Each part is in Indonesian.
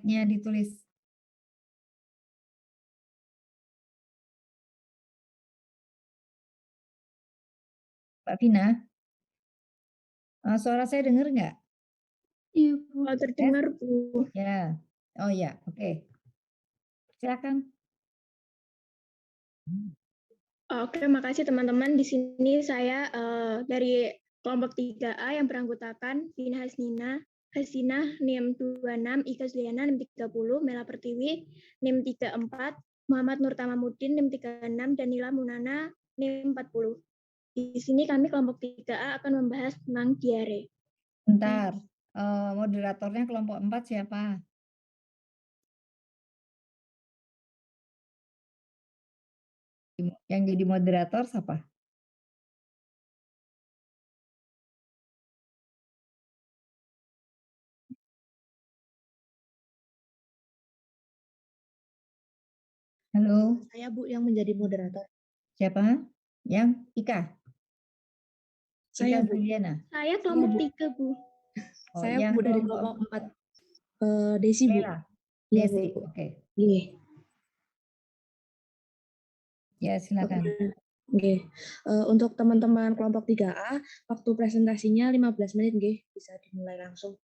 Nya ditulis. Mbak Vina, suara saya dengar nggak? Iya, Bu. Tes? Terdengar, Bu. Ya. Oh ya, oke. Silakan. Oke, makasih teman-teman. Di sini saya dari kelompok 3A yang beranggotakan Vina Hasina, NIM 26, Ika Zuliana, NIM 30, Mela Pertiwi, NIM 34, Muhammad Nur Tamamuddin, NIM 36, dan Nila Munana, NIM 40. Di sini kami kelompok 3A akan membahas tentang diare. Bentar. Moderatornya kelompok 4 siapa? Yang jadi moderator siapa? Halo, Saya Bu yang menjadi moderator. siapa? Yang Ika? Saya Ika Bu. Zuliana? Saya kelompok 3, Bu. Oh, Saya yang Bu dari kelompok kelompok 4. Desi Bu. Lela? Iya Desi, Bu. oke. Iya. Ya, silakan. Oke. Untuk teman-teman kelompok 3A, waktu presentasinya 15 menit, nggih. Bisa dimulai langsung.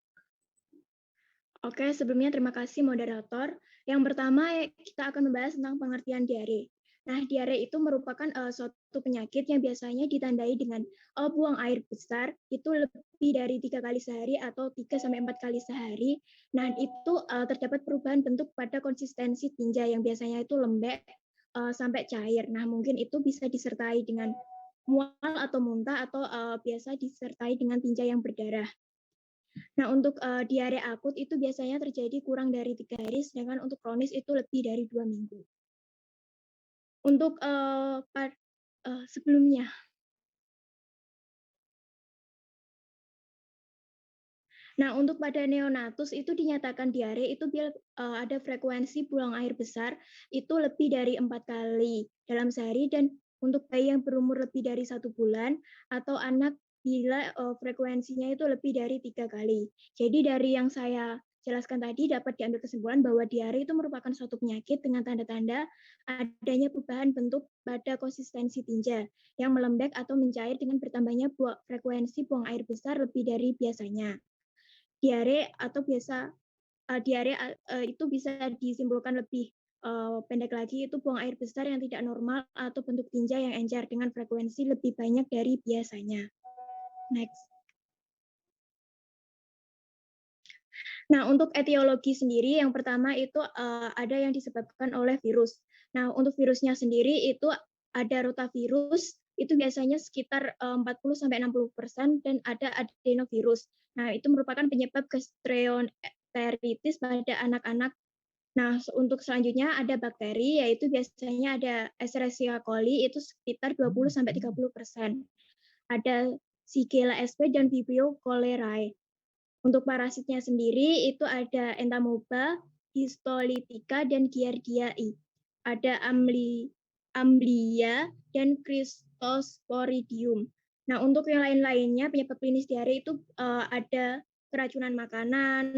Oke, sebelumnya terima kasih moderator. Yang pertama, kita akan membahas tentang pengertian diare. Nah, diare itu merupakan suatu penyakit yang biasanya ditandai dengan buang air besar, itu lebih dari 3 kali sehari atau 3-4 kali sehari. Nah, itu terdapat perubahan bentuk pada konsistensi tinja yang biasanya itu lembek sampai cair. Nah, mungkin itu bisa disertai dengan mual atau muntah, atau biasa disertai dengan tinja yang berdarah. Nah, untuk diare akut itu biasanya terjadi kurang dari 3 hari, sedangkan untuk kronis itu lebih dari 2 minggu. Untuk sebelumnya. Nah, untuk pada neonatus itu dinyatakan diare itu bila ada frekuensi buang air besar itu lebih dari 4 kali dalam sehari, dan untuk bayi yang berumur lebih dari 1 bulan atau anak bila frekuensinya itu lebih dari 3 kali. Jadi dari yang saya jelaskan tadi dapat diambil kesimpulan bahwa diare itu merupakan suatu penyakit dengan tanda-tanda adanya perubahan bentuk pada konsistensi tinja yang melembek atau mencair dengan bertambahnya frekuensi buang air besar lebih dari biasanya. Diare atau diare itu bisa disimpulkan lebih pendek lagi, itu buang air besar yang tidak normal atau bentuk tinja yang encer dengan frekuensi lebih banyak dari biasanya. Next. Nah, untuk etiologi sendiri, yang pertama itu ada yang disebabkan oleh virus. Nah, untuk virusnya sendiri itu ada rotavirus, itu biasanya sekitar 40-60%, dan ada adenovirus. Nah, itu merupakan penyebab gastroenteritis pada anak-anak. Nah, untuk selanjutnya ada bakteri, yaitu biasanya ada Escherichia coli, itu sekitar 20-30%. Ada Shigella sp dan Vibrio cholerae. Untuk parasitnya sendiri itu ada Entamoeba, Histolytica, dan Giardiae. Ada Amblia dan Cryptosporidium. Nah, untuk yang lain-lainnya penyebab klinis diare itu ada keracunan makanan,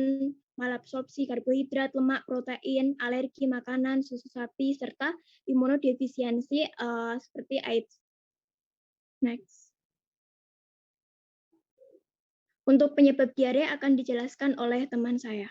malabsorpsi karbohidrat, lemak, protein, alergi makanan, susu sapi, serta imunodefisiensi seperti AIDS. Next. Untuk penyebab diare akan dijelaskan oleh teman saya.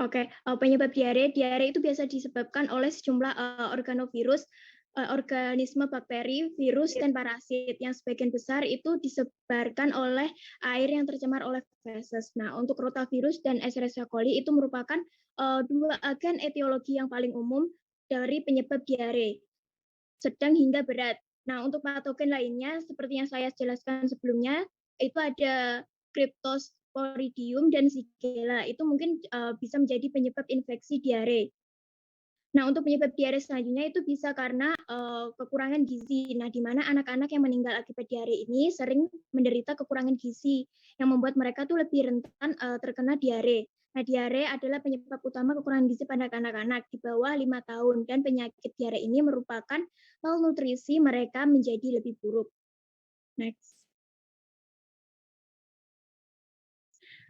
Oke, penyebab diare itu biasa disebabkan oleh sejumlah organovirus, organisme bakteri, virus, dan parasit yang sebagian besar itu disebarkan oleh air yang tercemar oleh feses. Nah, untuk rotavirus dan Escherichia coli itu merupakan dua agen etiologi yang paling umum dari penyebab diare, sedang hingga berat. Nah, untuk patogen lainnya seperti yang saya jelaskan sebelumnya, itu ada Cryptosporidium dan Shigella. Itu mungkin bisa menjadi penyebab infeksi diare. Nah, untuk penyebab diare selanjutnya itu bisa karena kekurangan gizi. Nah, di mana anak-anak yang meninggal akibat diare ini sering menderita kekurangan gizi yang membuat mereka tuh lebih rentan terkena diare. Nah, diare adalah penyebab utama kekurangan gizi pada anak-anak di bawah 5 tahun dan penyakit diare ini merupakan malnutrisi mereka menjadi lebih buruk. Next.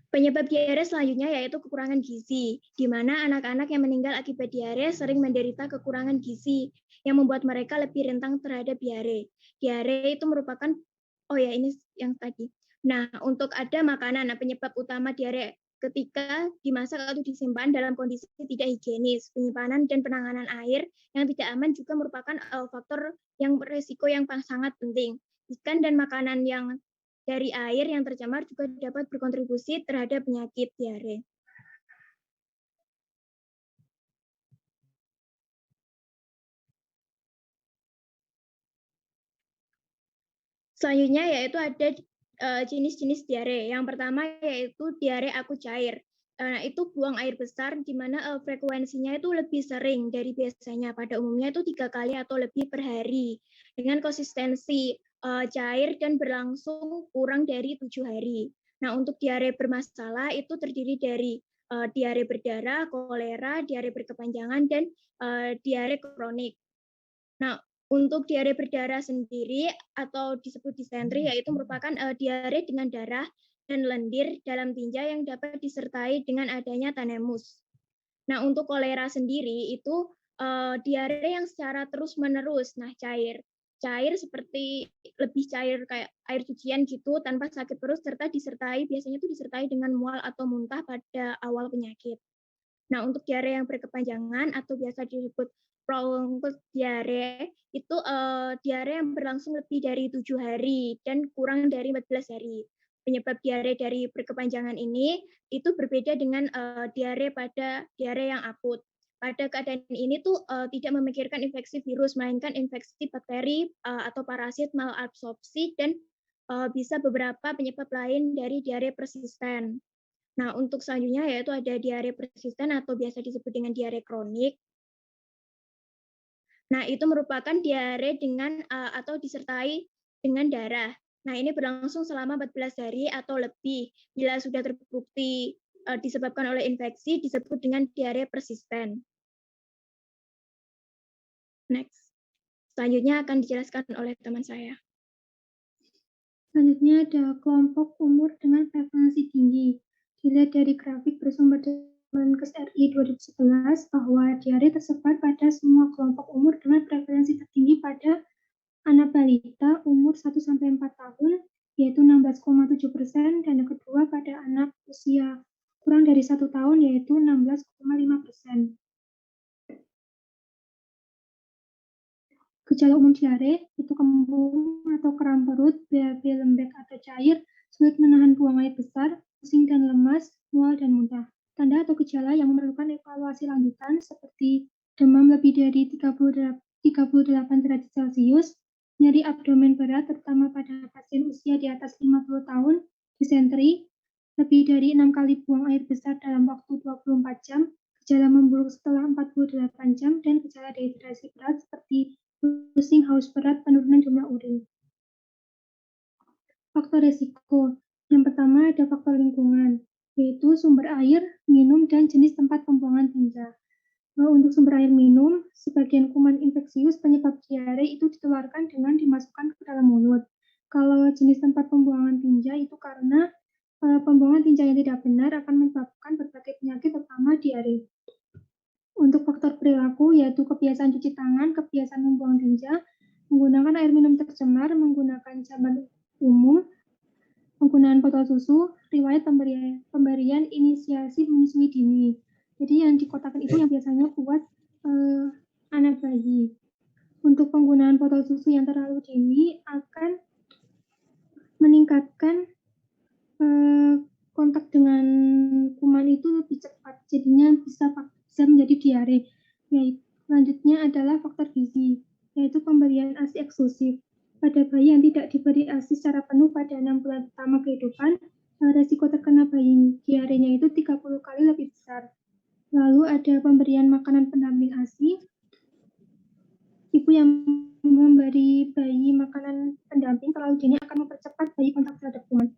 Penyebab diare selanjutnya yaitu kekurangan gizi, di mana anak-anak yang meninggal akibat diare sering menderita kekurangan gizi yang membuat mereka lebih rentan terhadap diare. Diare itu merupakan, oh ya ini yang tadi. Nah, untuk ada makanan, penyebab utama diare ketika dimasak atau disimpan dalam kondisi tidak higienis, penyimpanan dan penanganan air yang tidak aman juga merupakan faktor yang berisiko yang sangat penting. Ikan dan makanan yang dari air yang tercemar juga dapat berkontribusi terhadap penyakit diare. Selanjutnya yaitu ada jenis-jenis diare. Yang pertama yaitu diare akut cair. Itu buang air besar di mana frekuensinya itu lebih sering dari biasanya. Pada umumnya itu 3 kali atau lebih per hari dengan konsistensi cair dan berlangsung kurang dari 7 hari. Nah, untuk diare bermasalah itu terdiri dari diare berdarah, kolera, diare berkepanjangan, dan diare kronik. Nah, untuk diare berdarah sendiri atau disebut disentri yaitu merupakan diare dengan darah dan lendir dalam tinja yang dapat disertai dengan adanya tanemus. Nah, untuk kolera sendiri itu diare yang secara terus-menerus, nah cair. Cair seperti lebih cair kayak air cucian gitu tanpa sakit perut serta biasanya itu disertai dengan mual atau muntah pada awal penyakit. Nah, untuk diare yang berkepanjangan atau biasa disebut prolonged diare itu diare yang berlangsung lebih dari 7 hari dan kurang dari 14 hari. Penyebab diare dari berkepanjangan ini itu berbeda dengan diare pada diare yang akut. Pada keadaan ini tuh tidak memikirkan infeksi virus, melainkan infeksi bakteri atau parasit malabsorpsi dan bisa beberapa penyebab lain dari diare persisten. Nah, untuk selanjutnya yaitu ada diare persisten atau biasa disebut dengan diare kronik. Nah, itu merupakan diare dengan atau disertai dengan darah. Nah, ini berlangsung selama 14 hari atau lebih. Bila sudah terbukti disebabkan oleh infeksi, disebut dengan diare persisten. Next. Selanjutnya akan dijelaskan oleh teman saya. Selanjutnya ada kelompok umur dengan prevalensi tinggi. Dilihat dari grafik bersumber dari Menkes RI 2011 bahwa diare tersebar pada semua kelompok umur dengan prevalensi tertinggi pada anak balita umur 1-4 tahun, yaitu 16,7%, dan yang kedua pada anak usia kurang dari 1 tahun, yaitu 16,5%. Gejala umum diare itu kembung atau kram perut, BAB lembek atau cair, sulit menahan buang air besar, pusing dan lemas, mual dan muntah. Tanda atau gejala yang memerlukan evaluasi lanjutan seperti demam lebih dari 38 derajat Celcius, nyeri abdomen berat terutama pada pasien usia di atas 50 tahun, disentri, lebih dari 6 kali buang air besar dalam waktu 24 jam, gejala memburuk setelah 48 jam, dan gejala dehidrasi berat seperti pusing, haus berat, penurunan jumlah urin. Faktor resiko. Yang pertama ada faktor lingkungan, yaitu sumber air, minum, dan jenis tempat pembuangan tinja. Untuk sumber air minum, sebagian kuman infeksius penyebab diare itu ditularkan dengan dimasukkan ke dalam mulut. Kalau jenis tempat pembuangan tinja itu karena pembuangan tinja yang tidak benar akan menyebabkan berbagai penyakit terutama diare. Untuk faktor perilaku yaitu kebiasaan cuci tangan, kebiasaan membuang tinja, menggunakan air minum tercemar, menggunakan jamban umum, penggunaan botol susu, riwayat pemberian inisiasi menyusui dini. Jadi yang di kotakan itu yang biasanya buat anak bayi. Untuk penggunaan botol susu yang terlalu dini akan meningkatkan kontak dengan kuman itu lebih cepat, jadinya bisa menjadi diare. Selanjutnya adalah faktor gizi, yaitu pemberian ASI eksklusif. Pada bayi yang tidak diberi ASI secara penuh pada 6 bulan pertama kehidupan, resiko terkena bayi diarenya itu 30 kali lebih besar. Lalu ada pemberian makanan pendamping ASI. Ibu yang memberi bayi makanan pendamping terlalu dini akan mempercepat bayi kontak terhadap kuman.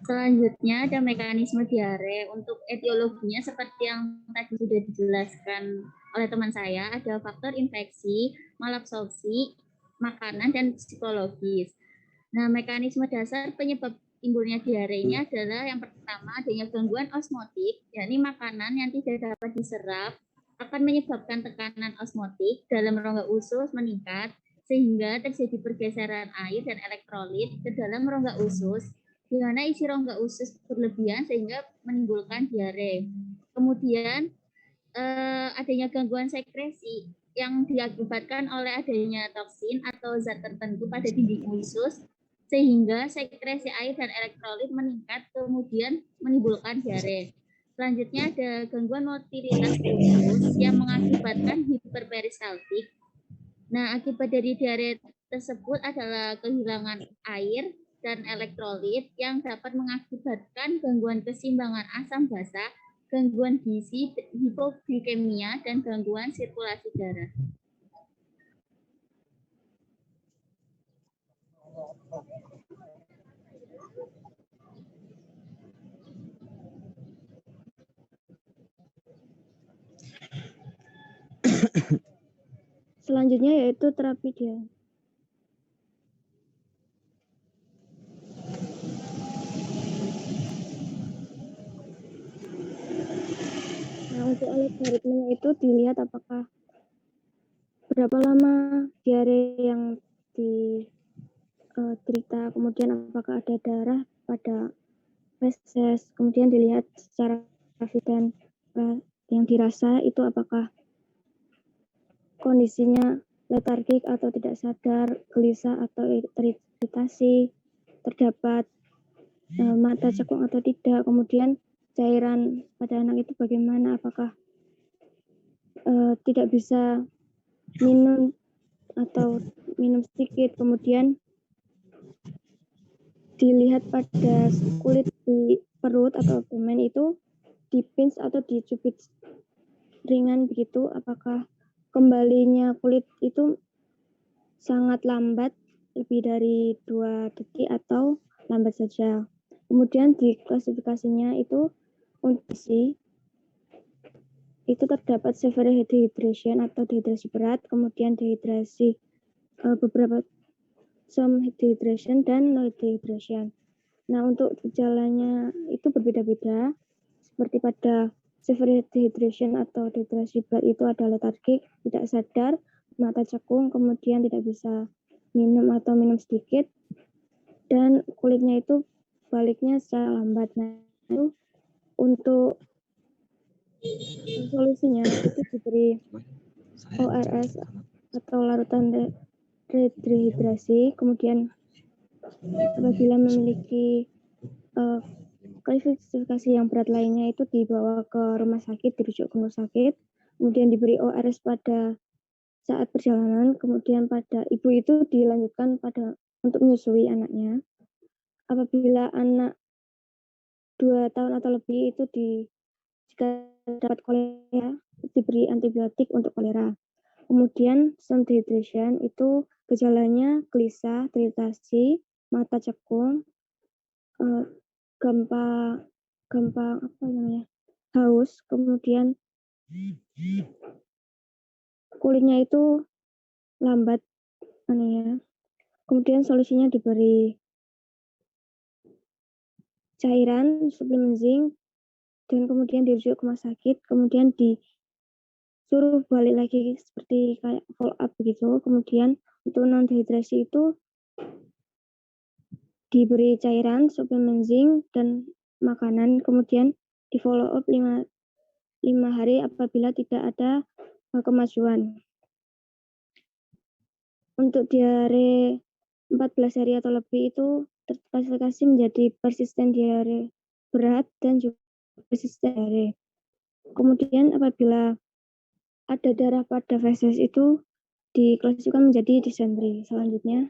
Selanjutnya ada mekanisme diare. Untuk etiologinya seperti yang tadi sudah dijelaskan oleh teman saya, ada faktor infeksi, malabsorpsi, makanan, dan psikologis. Nah, mekanisme dasar penyebab timbulnya diare ini adalah yang pertama adanya gangguan osmotik, yakni makanan yang tidak dapat diserap akan menyebabkan tekanan osmotik dalam rongga usus meningkat sehingga terjadi pergeseran air dan elektrolit ke dalam rongga usus di mana isi rongga usus berlebihan sehingga menimbulkan diare. Kemudian adanya gangguan sekresi yang diakibatkan oleh adanya toksin atau zat tertentu pada dinding usus sehingga sekresi air dan elektrolit meningkat kemudian menimbulkan diare. Selanjutnya ada gangguan motilitas usus yang mengakibatkan hiperperistaltik. Nah, akibat dari diare tersebut adalah kehilangan air dan elektrolit yang dapat mengakibatkan gangguan keseimbangan asam basa, gangguan gizi, hipoglikemia, dan gangguan sirkulasi darah. Selanjutnya yaitu terapi diare. Nah, untuk algoritmenya itu dilihat apakah berapa lama diare yang diderita, kemudian apakah ada darah pada feses, kemudian dilihat secara grafik dan yang dirasa itu apakah kondisinya letargik atau tidak sadar, gelisah atau teriritasi, terdapat mata cekung atau tidak, kemudian cairan pada anak itu bagaimana, apakah tidak bisa minum atau minum sedikit, kemudian dilihat pada kulit di perut atau abdomen itu dipinch atau dicubit ringan begitu, apakah kembalinya kulit itu sangat lambat, lebih dari 2 detik atau lambat saja. Kemudian di klasifikasinya itu untuk itu terdapat severe dehydration atau dehidrasi berat, kemudian dehidrasi beberapa some dehydration dan no dehydration. Nah, untuk gejalanya itu berbeda-beda. Seperti pada severe dehydration atau dehidrasi berat itu ada letargik, tidak sadar, mata cekung, kemudian tidak bisa minum atau minum sedikit, dan kulitnya itu baliknya secara lambat. Nah, itu untuk solusinya itu diberi ORS atau larutan rehidrasi, kemudian apabila memiliki klasifikasi yang berat lainnya itu dibawa ke rumah sakit, dirujuk ke rumah sakit, kemudian diberi ORS pada saat perjalanan, kemudian pada ibu itu dilanjutkan pada untuk menyusui anaknya. Apabila anak 2 tahun atau lebih itu jika dapat kolera, diberi antibiotik untuk kolera. Kemudian some dehydration itu gejalanya gelisah, iritasi, mata cekung, gampang haus, kemudian kulitnya itu lambat, kemudian solusinya diberi cairan suplemen zinc dan kemudian dirujuk ke rumah sakit, kemudian disuruh balik lagi seperti kayak follow up begitu. Kemudian untuk non dehidrasi itu diberi cairan suplemen zinc dan makanan, kemudian di follow up 5 hari apabila tidak ada kemajuan. Untuk diare 14 hari atau lebih itu terklasifikasi menjadi persisten diare berat dan juga persisten diare. Kemudian apabila ada darah pada feses itu diklasifikasikan menjadi disentri. Selanjutnya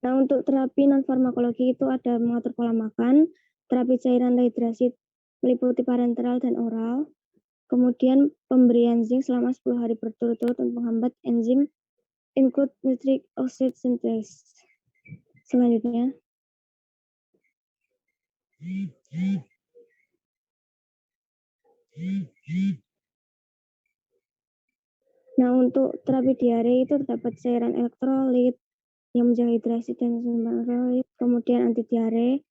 Nah, untuk terapi non-farmakologi itu ada mengatur pola makan, terapi cairan rehidrasi meliputi parenteral dan oral, kemudian pemberian zinc selama 10 hari berturut-turut untuk menghambat enzim include nitric oxide synthase. Selanjutnya. Nah, untuk terapi diare itu terdapat cairan elektrolit yang menjaga hidrasi dan elektrolit, kemudian anti diare,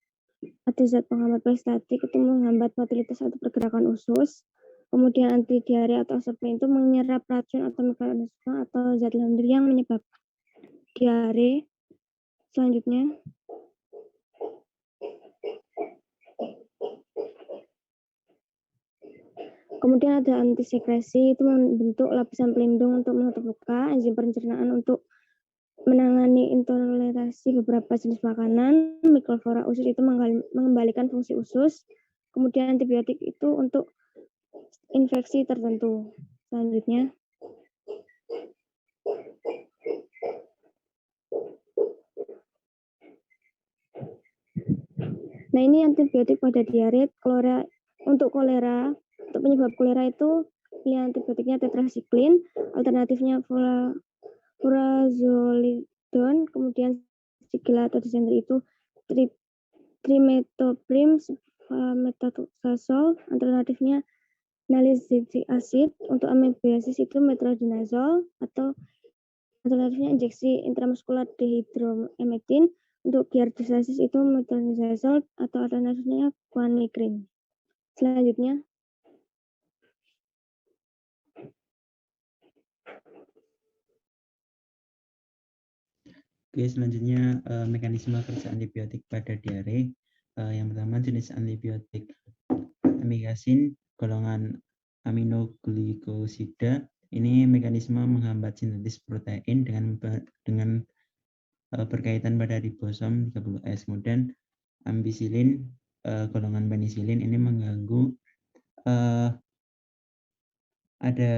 ada zat penghambat peristaltik itu menghambat motilitas atau pergerakan usus, kemudian anti diare atau absorben itu menyerap racun atau mikroorganisme atau zat lendir yang menyebabkan diare. Selanjutnya. Kemudian ada antisekresi, itu membentuk lapisan pelindung untuk menutup luka, enzim pencernaan untuk menangani intoleransi beberapa jenis makanan, mikroflora usus itu mengembalikan fungsi usus, kemudian antibiotik itu untuk infeksi tertentu. Selanjutnya. Nah, ini antibiotik pada diare, untuk kolera, untuk penyebab kolera itu pilihan antibiotiknya tetrasiklin, alternatifnya furazolidon, kemudian sigila atau disenteri itu trimetoprim, methotrexate, alternatifnya nalidic acid, untuk amebiasis itu metronidazole, atau alternatifnya injeksi intramuskular dehydroemetin, untuk giardiasis itu metronidazole, atau alternatifnya guanicrin. Selanjutnya. Oke, selanjutnya mekanisme kerja antibiotik pada diare. Yang pertama jenis antibiotik amikasin golongan aminoglikosida. Ini mekanisme menghambat sintetis protein dengan berkaitan pada ribosom 30S. Kemudian ampicillin golongan penisilin ini mengganggu ada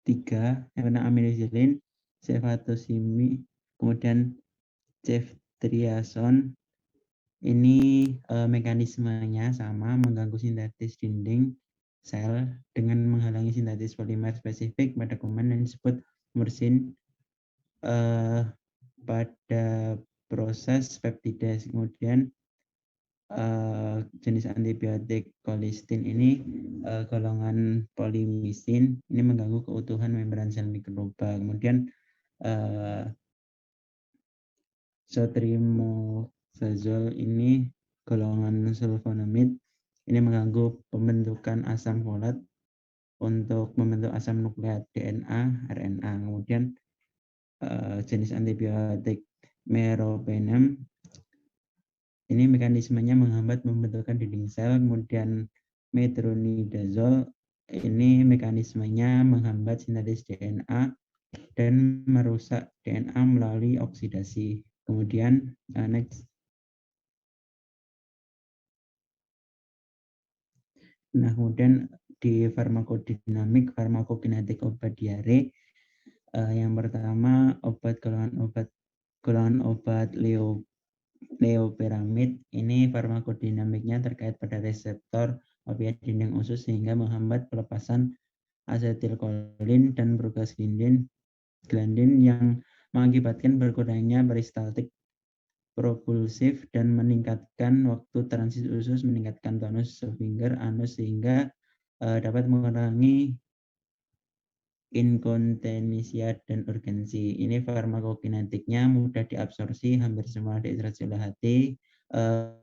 3, yang pertama aminosillin, ceftazimime, kemudian ceftriaxone. Ini mekanismenya sama, mengganggu sintetis dinding sel dengan menghalangi sintetis polimer spesifik pada kuman yang disebut mursin pada proses peptidase. Kemudian jenis antibiotik colistin ini golongan polimisin, ini mengganggu keutuhan membran sel mikroba. Kemudian zotrimazole ini golongan sulfonamid, ini mengganggu pembentukan asam folat untuk membentuk asam nukleat DNA, RNA. Kemudian jenis antibiotik meropenem, ini mekanismenya menghambat pembentukan dinding sel. Kemudian metronidazole, ini mekanismenya menghambat sintetis DNA dan merusak DNA melalui oksidasi. Kemudian next. Nah, kemudian di farmakodinamik, farmakokinetik obat diare, yang pertama golongan obat leoperamid, ini farmakodinamiknya terkait pada reseptor opiat dinding usus sehingga menghambat pelepasan asetilkolin dan prostaglandin yang mengakibatkan berkurangnya peristaltik propulsif dan meningkatkan waktu transit usus, meningkatkan tonus sphinkter anus sehingga dapat mengurangi inkontinensia dan urgensi. Ini farmakokinetiknya mudah diabsorpsi, hampir semua diabsorpsi oleh hati.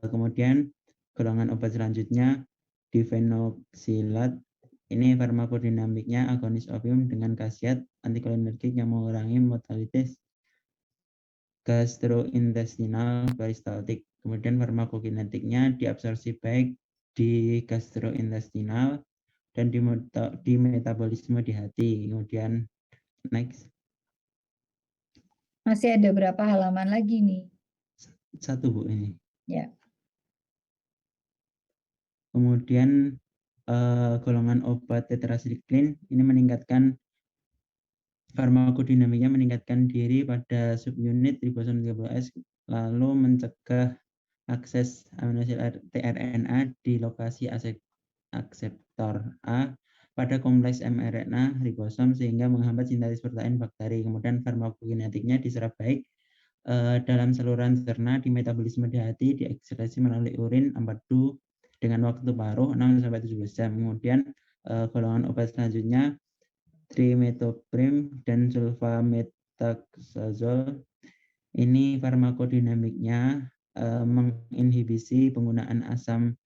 Kemudian golongan obat selanjutnya difenoksilat. Ini farmakodinamiknya agonis opium dengan khasiat antikolinergik yang mengurangi mortalitas gastrointestinal peristaltik. Kemudian farmakokinetiknya diabsorpsi baik di gastrointestinal dan di metabolisme di hati. Kemudian next. Masih ada berapa halaman lagi nih? 1 Bu ini. Ya. Kemudian golongan obat tetrasiklin ini meningkatkan farmakodinamiknya meningkatkan diri pada subunit ribosom 30S, lalu mencegah akses aminoasid tRNA di lokasi akseptor A pada kompleks mRNA ribosom sehingga menghambat sintesis protein bakteri. Kemudian farmakokinetiknya diserap baik dalam saluran cerna, di metabolisme di hati, diekskresi melalui urin, empedu dengan waktu paruh 6-17 jam. Kemudian golongan obat selanjutnya trimetoprim dan sulfamethoxazole. Ini farmakodinamiknya menginhibisi penggunaan asam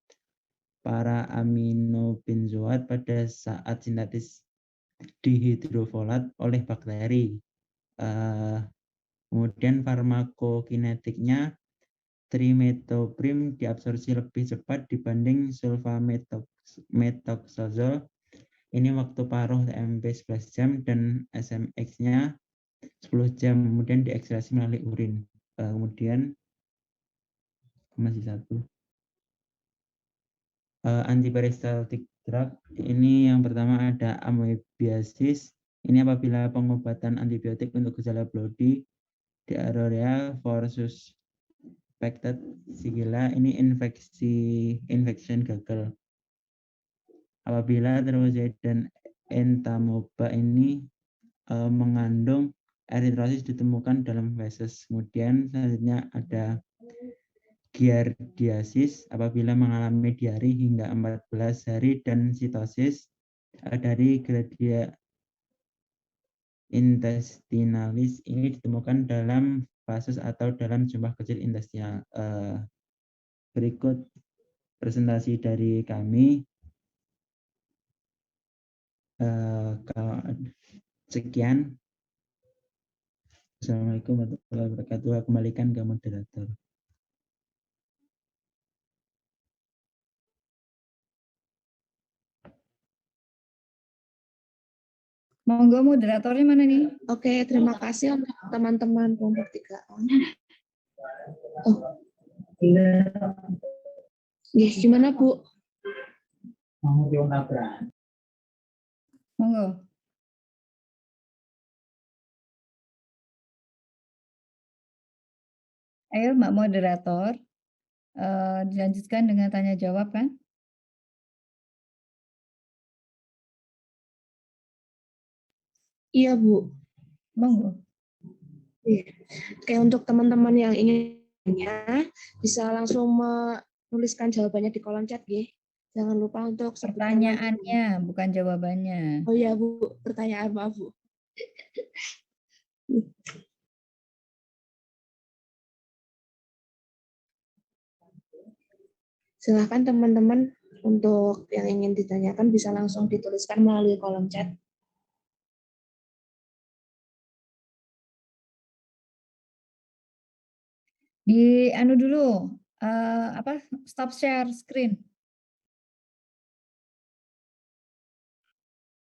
para aminobenzoat pada saat sintetis dihidrofolat oleh bakteri. Kemudian farmakokinetiknya trimetoprim diabsorpsi lebih cepat dibanding sulfamethoxazole. Ini waktu paruh TMP 11 jam dan SMX-nya 10 jam, kemudian diekstraksi melalui urin. Kemudian masih satu. Antiperistaltik drug, ini yang pertama ada amoebiasis. Ini apabila pengobatan antibiotik untuk gejala Brody, diarrhea versus infected sigilla, ini infection gagal. Apabila Termozyte dan Entamoeba ini mengandung eritrosis ditemukan dalam feses. Kemudian selanjutnya ada giardiasis apabila mengalami diare hingga 14 hari dan sitosis dari Giardia intestinalis ini ditemukan dalam fases atau dalam jumlah kecil intestinal. Berikut presentasi dari kami. Sekian. Assalamualaikum warahmatullahi wabarakatuh. Kembalikan ke moderator. Monggo moderatornya mana nih? Oke, terima kasih untuk teman-teman kelompok 3A. Oh. Gimana, Bu? Monggo. Ayo Mbak moderator, dilanjutkan dengan tanya jawab kan? Iya, Bu. Monggo. Oke, untuk teman-teman yang inginnya bisa langsung menuliskan jawabannya di kolom chat, ya. Jangan lupa untuk pertanyaannya, bukan jawabannya. Oh iya, Bu, pertanyaan, maaf, Bu. Silakan teman-teman untuk yang ingin ditanyakan bisa langsung dituliskan melalui kolom chat. Di anu dulu, stop share screen.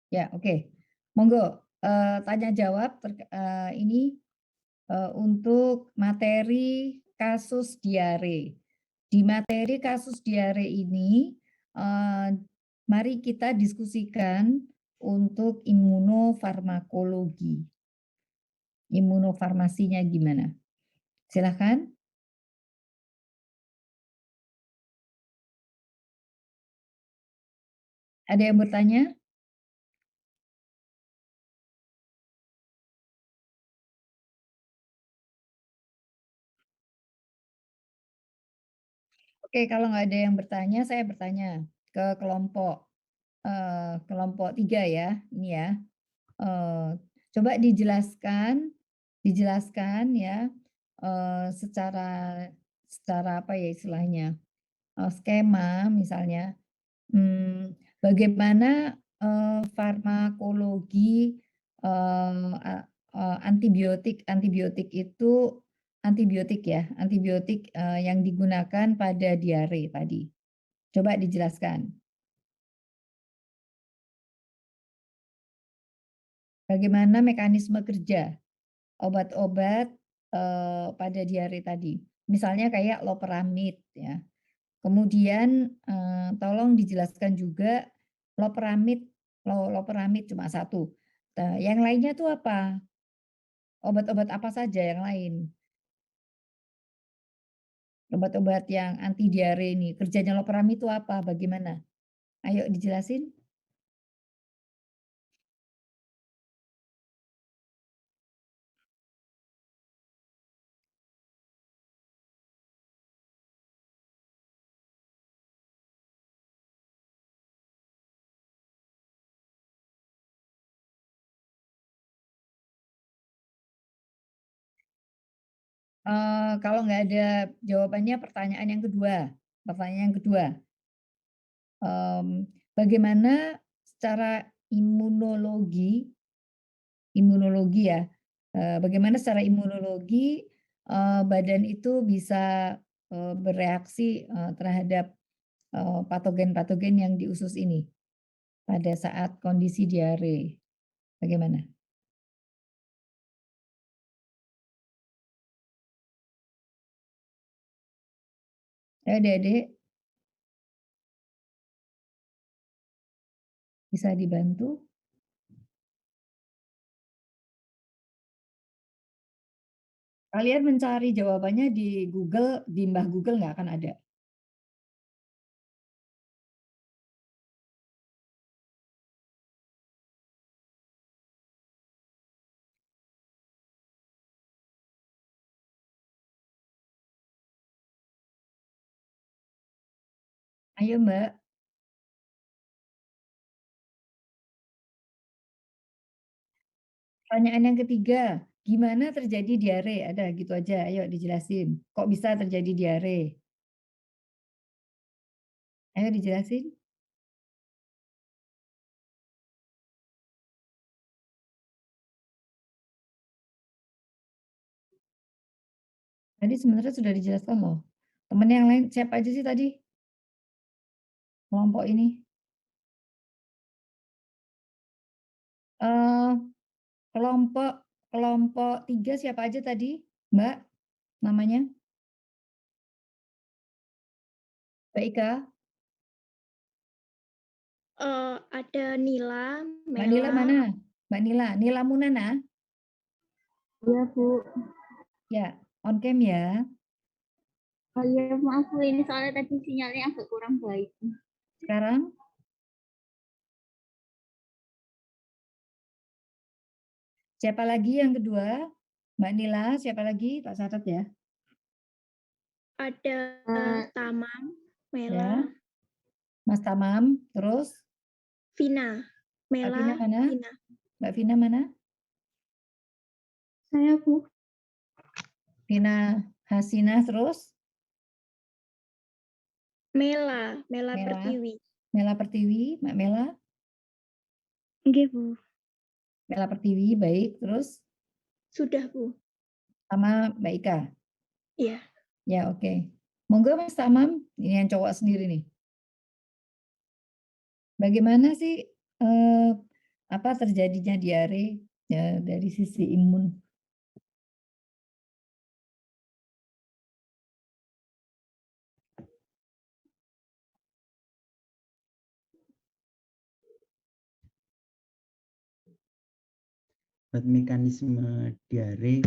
Ya, oke. Monggo, tanya jawab ini untuk materi kasus diare. Di materi kasus diare ini, mari kita diskusikan untuk imunofarmakologi. Imunofarmasinya gimana? Silakan. Ada yang bertanya? Oke, kalau nggak ada yang bertanya, saya bertanya ke kelompok 3 ya, ini ya. Coba dijelaskan ya, secara apa ya istilahnya, skema misalnya, bagaimana farmakologi antibiotik itu antibiotik yang digunakan pada diare tadi. Coba dijelaskan. Bagaimana mekanisme kerja obat-obat pada diare tadi. Misalnya kayak loperamid ya. Kemudian tolong dijelaskan juga loperamid cuma satu. Nah, yang lainnya tuh apa? Obat-obat apa saja yang lain? Obat-obat yang anti diare ini, kerjanya loperamid itu apa? Bagaimana? Ayo dijelasin. Kalau nggak ada jawabannya pertanyaan yang kedua. Pertanyaan yang kedua, bagaimana secara imunologi ya, bagaimana secara imunologi, badan itu bisa, bereaksi, terhadap, patogen-patogen yang di usus ini, pada saat kondisi diare, bagaimana? Ayo Adik-adik, bisa dibantu? Kalian mencari jawabannya di Google, di Mbah Google nggak akan ada. Ayo Mbak. Pertanyaan yang ketiga, gimana terjadi diare? Ada gitu aja, ayo dijelasin. Kok bisa terjadi diare? Ayo dijelasin. Tadi sebenarnya sudah dijelaskan loh. Temen yang lain siapa aja sih tadi? Kelompok ini. Eh, kelompok kelompok 3 siapa aja tadi, Mbak, namanya? Mbak Ika? Ada Nila, Mbak Nila Mela, mana? Mbak Nila, Nila Munana? Iya, Bu. Ya, on cam ya. Oh iya, maaf Bu, ini soalnya tadi sinyalnya agak kurang baik. Sekarang siapa lagi yang kedua? Mbak Nila, siapa lagi? Tak catat ya. ada Tamam, Mela, Ya. Mas Tamam, terus Vina, Mbak Vina Mela, mana? Vina, Mbak Vina mana? Saya, Bu. Vina Hasina, terus Mela, Mela Mela, Pertiwi. Mela Pertiwi, Mbak Mela, Nggih, Bu. Mela Pertiwi, baik. Terus Sudah, Bu. sama Mbak Ika. Iya. Ya, oke. Monggo Mas Tamam, ini yang cowok sendiri nih. Bagaimana sih apa terjadinya diare ya, dari sisi imun? Buat mekanisme diare,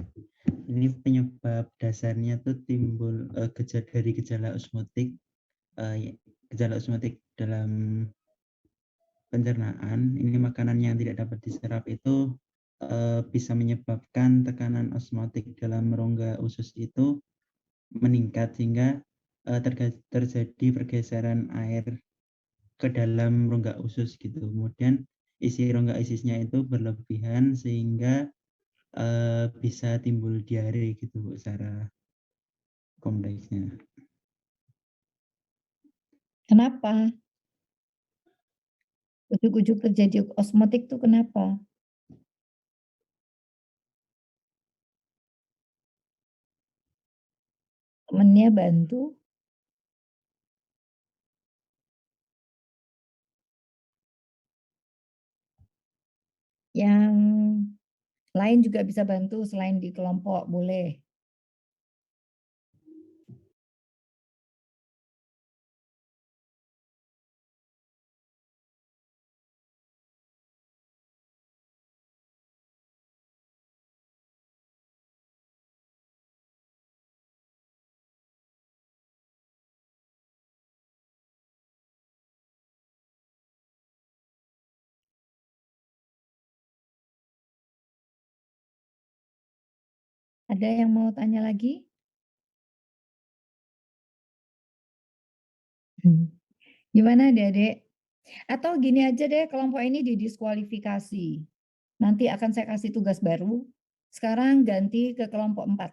ini penyebab dasarnya tuh timbul dari gejala osmotik, gejala osmotik dalam pencernaan. Ini makanan yang tidak dapat diserap itu bisa menyebabkan tekanan osmotik dalam rongga usus itu meningkat sehingga terjadi pergeseran air ke dalam rongga usus gitu. Kemudian isi rongga ususnya itu berlebihan sehingga bisa timbul diare gitu Bu, secara kompleksnya. Kenapa? Ujuk-ujuk terjadi osmotik tuh kenapa? Temennya bantu? Yang lain juga bisa bantu selain di kelompok, boleh. Ada yang mau tanya lagi? Gimana adik-adik? Atau gini aja deh, kelompok ini didiskualifikasi. Nanti akan saya kasih tugas baru. Sekarang ganti ke kelompok 4.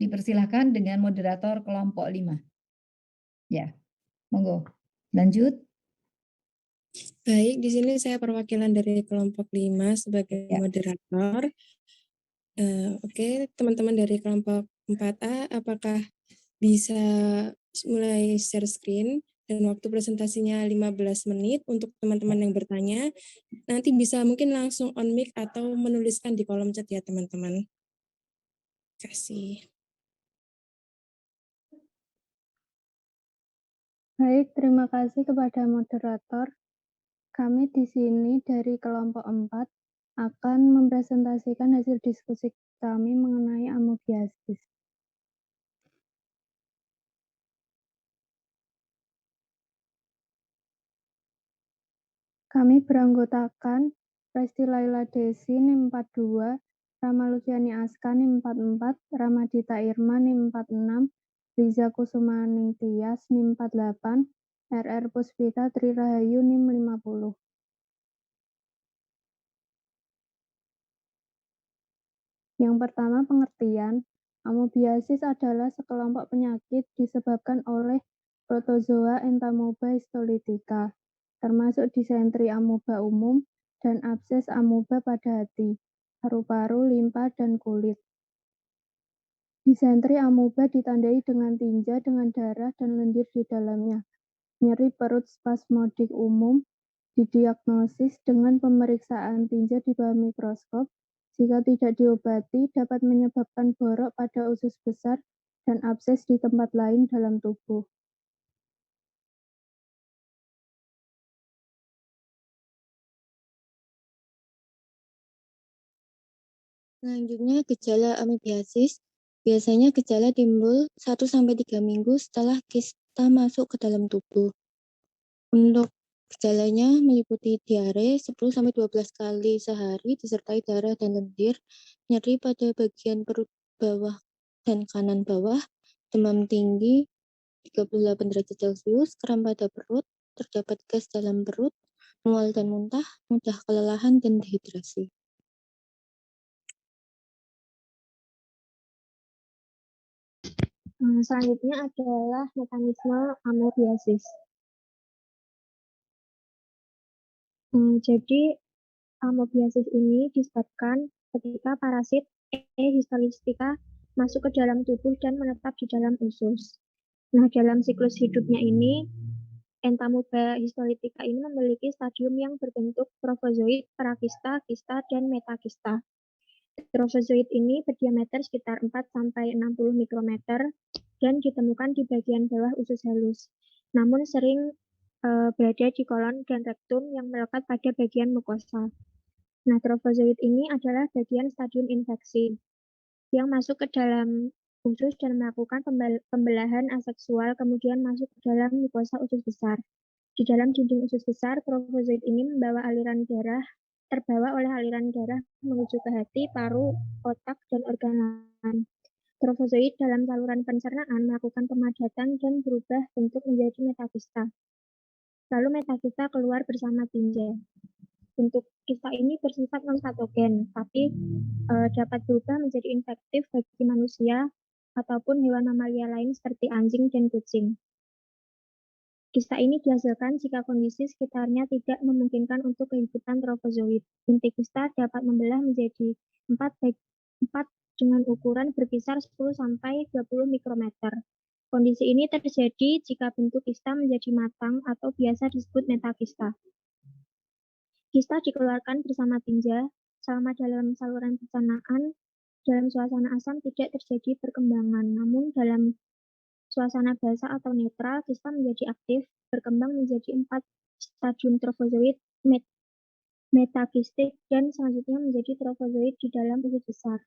Dipersilahkan dengan moderator kelompok 5. Ya, monggo. Lanjut. Baik, di sini saya perwakilan dari kelompok 5 sebagai Ya. moderator. Oke, teman-teman dari kelompok 4A, apakah bisa mulai share screen dan waktu presentasinya 15 menit untuk teman-teman yang bertanya. Nanti bisa mungkin langsung on mic atau menuliskan di kolom chat ya teman-teman. Terima kasih. Baik, terima kasih kepada moderator. Kami di sini dari kelompok 4 akan mempresentasikan hasil diskusi kami mengenai amoebiasis. Kami beranggotakan Resti Laila Desi NIM 42, Rama Luciani Aska NIM 44, Ramadita Irma NIM 46, Riza Kusuma Ningtyas NIM 48, RR Puspita Tri Rahayu NIM 50. Yang pertama, pengertian. Amoebiasis adalah sekelompok penyakit disebabkan oleh protozoa Entamoeba histolytica, termasuk disentri amoeba umum dan abses amoeba pada hati, paru-paru, limpa, dan kulit. Disentri amoeba ditandai dengan tinja dengan darah dan lendir di dalamnya, nyeri perut spasmodik umum, didiagnosis dengan pemeriksaan tinja di bawah mikroskop. Jika tidak diobati, dapat menyebabkan borok pada usus besar dan abses di tempat lain dalam tubuh. Selanjutnya, gejala amoebiasis. Biasanya gejala timbul 1-3 minggu setelah kista masuk ke dalam tubuh. Untuk gejalanya meliputi diare 10-12 kali sehari disertai darah dan lendir, nyeri pada bagian perut bawah dan kanan bawah, demam tinggi 38 derajat Celcius, kram pada perut, terdapat gas dalam perut, mual dan muntah, mudah kelelahan dan dehidrasi. Selanjutnya adalah mekanisme amoebiasis. Jadi amoebiasis ini disebabkan ketika parasit E. histolytica masuk ke dalam tubuh dan menetap di dalam usus. Nah, dalam siklus hidupnya ini, Entamoeba histolytica ini memiliki stadium yang berbentuk trofozoid, prakista, kista, dan metakista. Trofozoid ini berdiameter sekitar 4-60 mikrometer dan ditemukan di bagian bawah usus halus. Namun sering berada di kolon dan rektum yang melekat pada bagian mukosa. Nah, trofozoid ini adalah bagian stadium infeksi yang masuk ke dalam usus dan melakukan pembelahan aseksual, kemudian masuk ke dalam mukosa usus besar. Di dalam dinding usus besar, trofozoid ini terbawa oleh aliran darah menuju ke hati, paru, otak, dan organ lain. Trofozoid dalam saluran pencernaan melakukan pemadatan dan berubah bentuk menjadi metakista. Lalu metakista keluar bersama tinja. Bentuk kista ini bersifat non-patogen, tapi dapat berubah menjadi infektif bagi manusia ataupun hewan mamalia lain seperti anjing dan kucing. Kista ini dihasilkan jika kondisi sekitarnya tidak memungkinkan untuk kehidupan trofozoid. Inti kista dapat membelah menjadi 4 dengan ukuran berkisar 10-20 mikrometer. Kondisi ini terjadi jika bentuk kista menjadi matang atau biasa disebut metakista. Kista dikeluarkan bersama tinja. Selama dalam saluran pencernaan, dalam suasana asam tidak terjadi perkembangan. Namun dalam suasana basah atau netral, kista menjadi aktif, berkembang menjadi 4 stadium trofozoid, metakistik, dan selanjutnya menjadi trofozoid di dalam usus besar.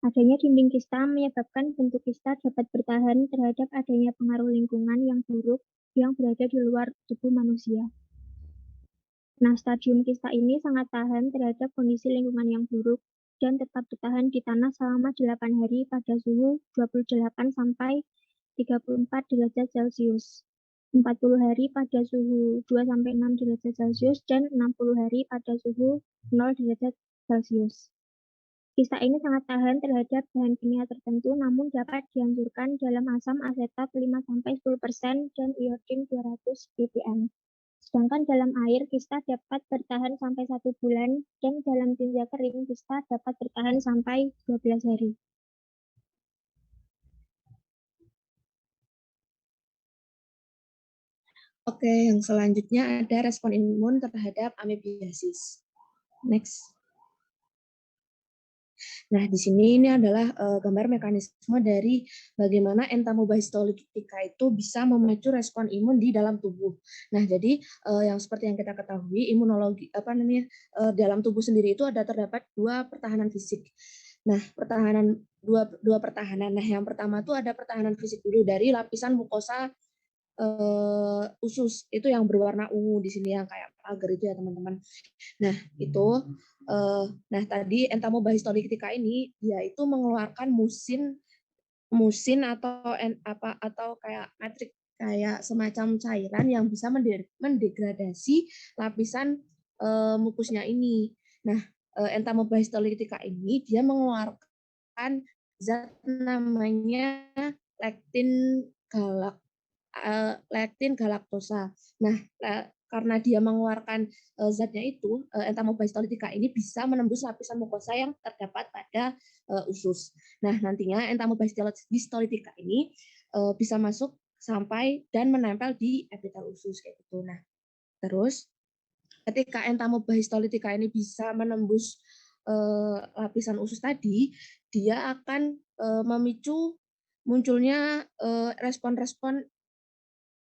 Adanya dinding kista menyebabkan bentuk kista dapat bertahan terhadap adanya pengaruh lingkungan yang buruk yang berada di luar tubuh manusia. Nah, stadium kista ini sangat tahan terhadap kondisi lingkungan yang buruk dan tetap bertahan di tanah selama 8 hari pada suhu 28 sampai 34 derajat Celcius. 40 hari pada suhu 2 sampai 6 derajat Celcius dan 60 hari pada suhu 0 derajat Celcius. Kista ini sangat tahan terhadap bahan kimia tertentu namun dapat dihancurkan dalam asam asetat 5-10% dan iodin 200 ppm. Sedangkan dalam air kista dapat bertahan sampai 1 bulan dan dalam tinja kering kista dapat bertahan sampai 12 hari. Oke, yang selanjutnya ada respon imun terhadap amebiasis. Next. Nah, di sini ini adalah gambar mekanisme dari bagaimana entamoeba-histolitika itu bisa memicu respon imun di dalam tubuh. Nah, jadi yang seperti yang kita ketahui, imunologi dalam tubuh sendiri itu terdapat 2 pertahanan fisik. Nah, dua pertahanan. Nah, yang pertama itu ada pertahanan fisik dulu dari lapisan mukosa usus itu yang berwarna ungu di sini yang kayak agar itu ya teman-teman. Nah itu, nah tadi entamoeba-histolitika ini dia itu mengeluarkan musin atau kayak matrik kayak semacam cairan yang bisa mendegradasi lapisan mukusnya ini. Nah entamoeba-histolitika ini dia mengeluarkan zat namanya lektin galaktosa. Nah, karena dia mengeluarkan zatnya itu, entamoeba-histolitika ini bisa menembus lapisan mukosa yang terdapat pada usus. Nah, nantinya entamoeba-histolitika ini bisa masuk sampai dan menempel di epitel usus kayak gitu. Nah, terus ketika entamoeba-histolitika ini bisa menembus lapisan usus tadi, dia akan memicu munculnya respon-respon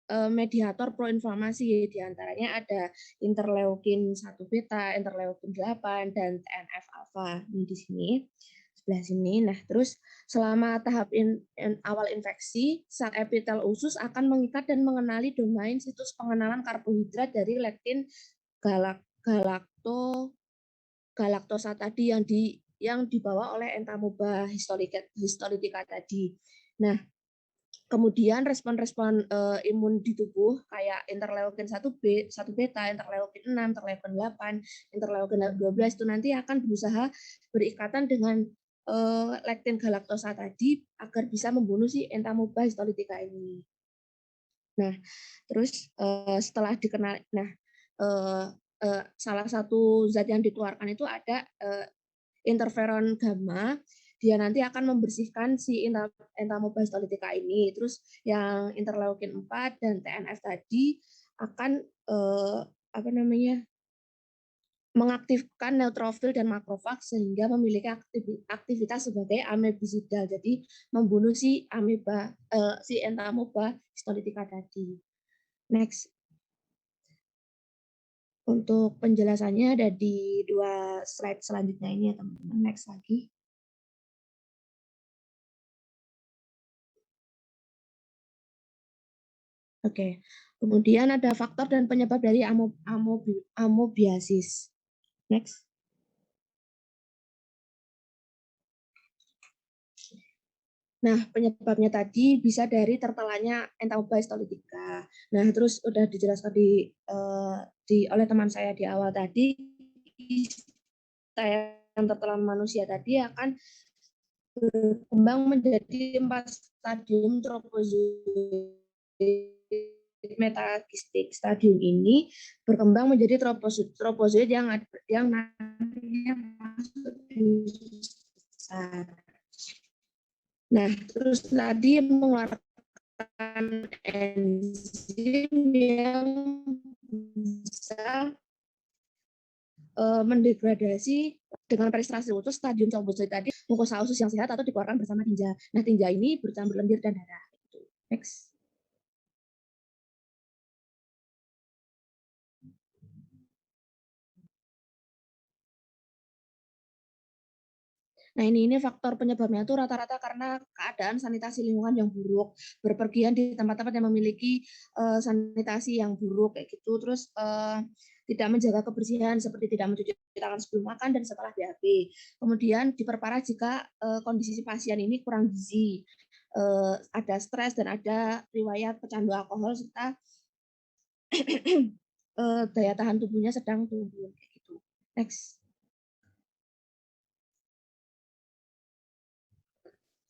mediator proinflamasi, diantaranya ada interleukin 1 beta, interleukin 8, dan TNF alpha di sini sebelah sini. Nah, terus selama tahap awal infeksi, sel epitel usus akan mengikat dan mengenali domain situs pengenalan karbohidrat dari lektin galaktosa tadi yang dibawa oleh entamoeba histolitika tadi. Nah, kemudian respon-respon imun di tubuh kayak interleukin 1 beta, interleukin 6, interleukin 8, interleukin 12 itu nanti akan berusaha berikatan dengan lektin galaktosa tadi agar bisa membunuh si entamoeba histolitika ini. Nah, terus setelah dikenal, salah satu zat yang dikeluarkan itu ada interferon gamma. Dia nanti akan membersihkan si entamoeba histolitika ini. Terus yang interleukin 4 dan TNF tadi akan mengaktifkan neutrofil dan makrofag sehingga memiliki aktivitas sebagai amebisidal. Jadi membunuh si entamoeba histolitika tadi. Next. Untuk penjelasannya ada di 2 slide selanjutnya ini ya teman-teman. Next lagi. Oke, kemudian ada faktor dan penyebab dari amobiasis. Next. Nah, penyebabnya tadi bisa dari tertelannya entamoeba histolitika. Nah, terus udah dijelaskan oleh teman saya di awal tadi, yang tertelan manusia tadi akan berkembang menjadi 4 stadium tropozoid metagistik. Stadium ini berkembang menjadi tropozoid yang nantinya masuk di besar. Nah, terus tadi mengeluarkan enzim yang bisa mendegradasi dengan penetrasi usus stadium trombosit tadi mukosa usus yang sehat atau dikeluarkan bersama tinja. Nah, tinja ini bercampur lendir dan darah. Next. Nah, ini faktor penyebabnya itu rata-rata karena keadaan sanitasi lingkungan yang buruk, berpergian di tempat-tempat yang memiliki sanitasi yang buruk kayak gitu. Terus tidak menjaga kebersihan seperti tidak mencuci tangan sebelum makan dan setelah BAB. Kemudian diperparah jika kondisi pasien ini kurang gizi, ada stres dan ada riwayat pecandu alkohol serta daya tahan tubuhnya sedang turun kayak gitu. Next.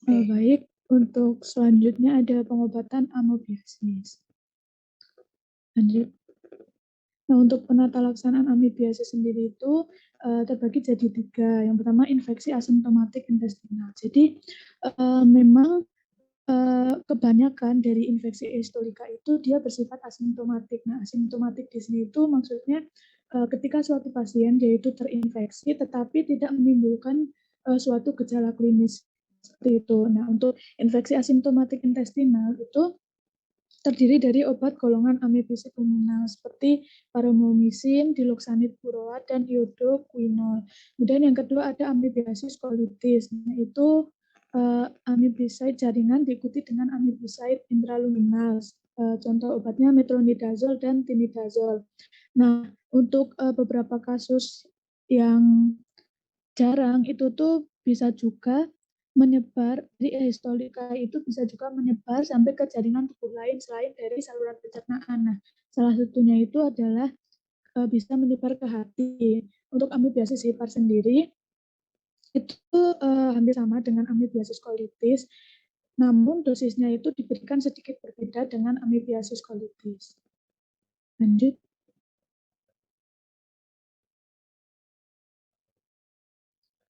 Baik, untuk selanjutnya ada pengobatan amoebiasis. Lanjut. Nah, untuk penata laksanaan amoebiasis sendiri itu terbagi jadi 3. Yang pertama infeksi asimptomatik intestinal. Jadi memang kebanyakan dari infeksi eustolika itu dia bersifat asimptomatik. Nah, asimptomatik di sini itu maksudnya ketika suatu pasien dia itu terinfeksi tetapi tidak menimbulkan suatu gejala klinis seperti itu. Nah, untuk infeksi asimptomatik intestinal itu terdiri dari obat golongan amebisikuminal seperti paramomisin, diloxanid furoat, dan iodoquinol. Kemudian yang kedua ada amoebiasis colitis, yaitu amebicide jaringan diikuti dengan amebicide intraluminal. Contoh obatnya metronidazol dan tinidazol. Nah, untuk beberapa kasus yang jarang itu tuh bisa juga menyebar, jadi eustolika itu bisa juga menyebar sampai ke jaringan tubuh lain selain dari saluran pencernaan. Nah, salah satunya itu adalah bisa menyebar ke hati. Untuk amoebiasis hepar sendiri itu hampir sama dengan amoebiasis colitis, namun dosisnya itu diberikan sedikit berbeda dengan amoebiasis colitis. Lanjut.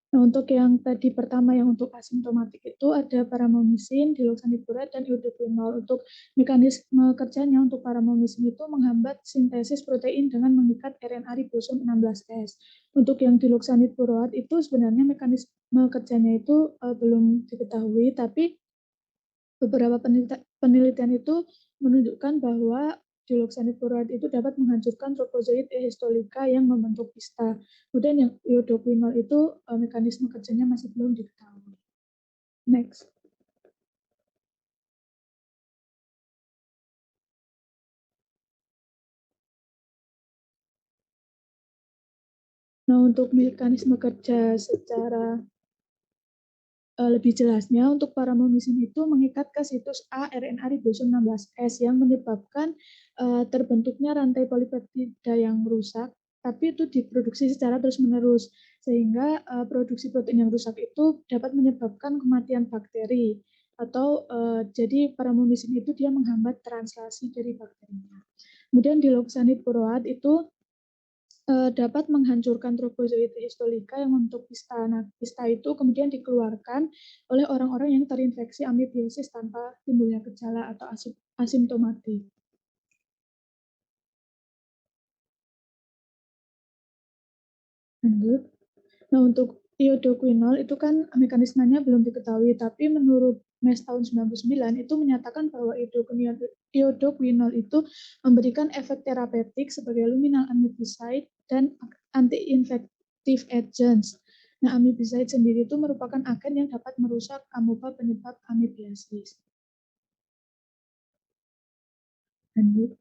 Nah, untuk yang tadi pertama yang untuk asimptomatik itu ada paramomisin, diloxanid furoat, dan iodoquinol. Untuk mekanisme kerjanya untuk paramomisin itu menghambat sintesis protein dengan mengikat RNA ribosom 16S. Untuk yang diloxanid furoat itu sebenarnya mekanisme kerjanya itu belum diketahui, tapi beberapa penelitian itu menunjukkan bahwa diloxanid furoat itu dapat menghancurkan trofozoit eustolika yang membentuk kista. Kemudian yang iodoquinol itu mekanisme kerjanya masih belum diketahui. Next. Nah, untuk mekanisme kerja secara lebih jelasnya, untuk paramomisin itu mengikat ke situs A RNA ribosom 16S yang menyebabkan terbentuknya rantai polipeptida yang rusak, tapi itu diproduksi secara terus-menerus, sehingga produksi protein yang rusak itu dapat menyebabkan kematian bakteri, atau jadi paramomisin itu dia menghambat translasi dari bakterinya. Kemudian diloxanid furoat itu dapat menghancurkan trofozoit histolika yang membentuk kista. Nah, kista itu kemudian dikeluarkan oleh orang-orang yang terinfeksi amoebiasis tanpa timbulnya gejala atau asimptomatik. Lanjut. Nah, untuk iodoquinol itu kan mekanismenya belum diketahui, tapi menurut MES tahun 99 itu menyatakan bahwa iodoquinol itu memberikan efek terapeutik sebagai luminal amebicide dan anti-infective agents. Nah, amebicide sendiri itu merupakan agen yang dapat merusak amoeba penyebab amoebiasis. Lanjut.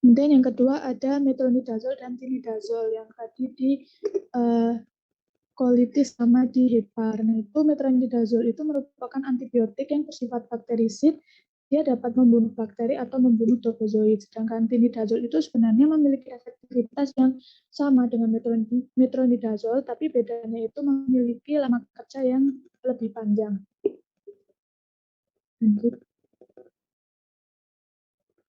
Kemudian yang kedua ada metronidazol dan tinidazol yang tadi di colitis sama di hepar. Nah, itu metronidazol itu merupakan antibiotik yang bersifat bakterisid. Dia dapat membunuh bakteri atau membunuh trofozoit. Sedangkan tinidazol itu sebenarnya memiliki efektivitas yang sama dengan metronidazol, tapi bedanya itu memiliki lama kerja yang lebih panjang. Lanjut.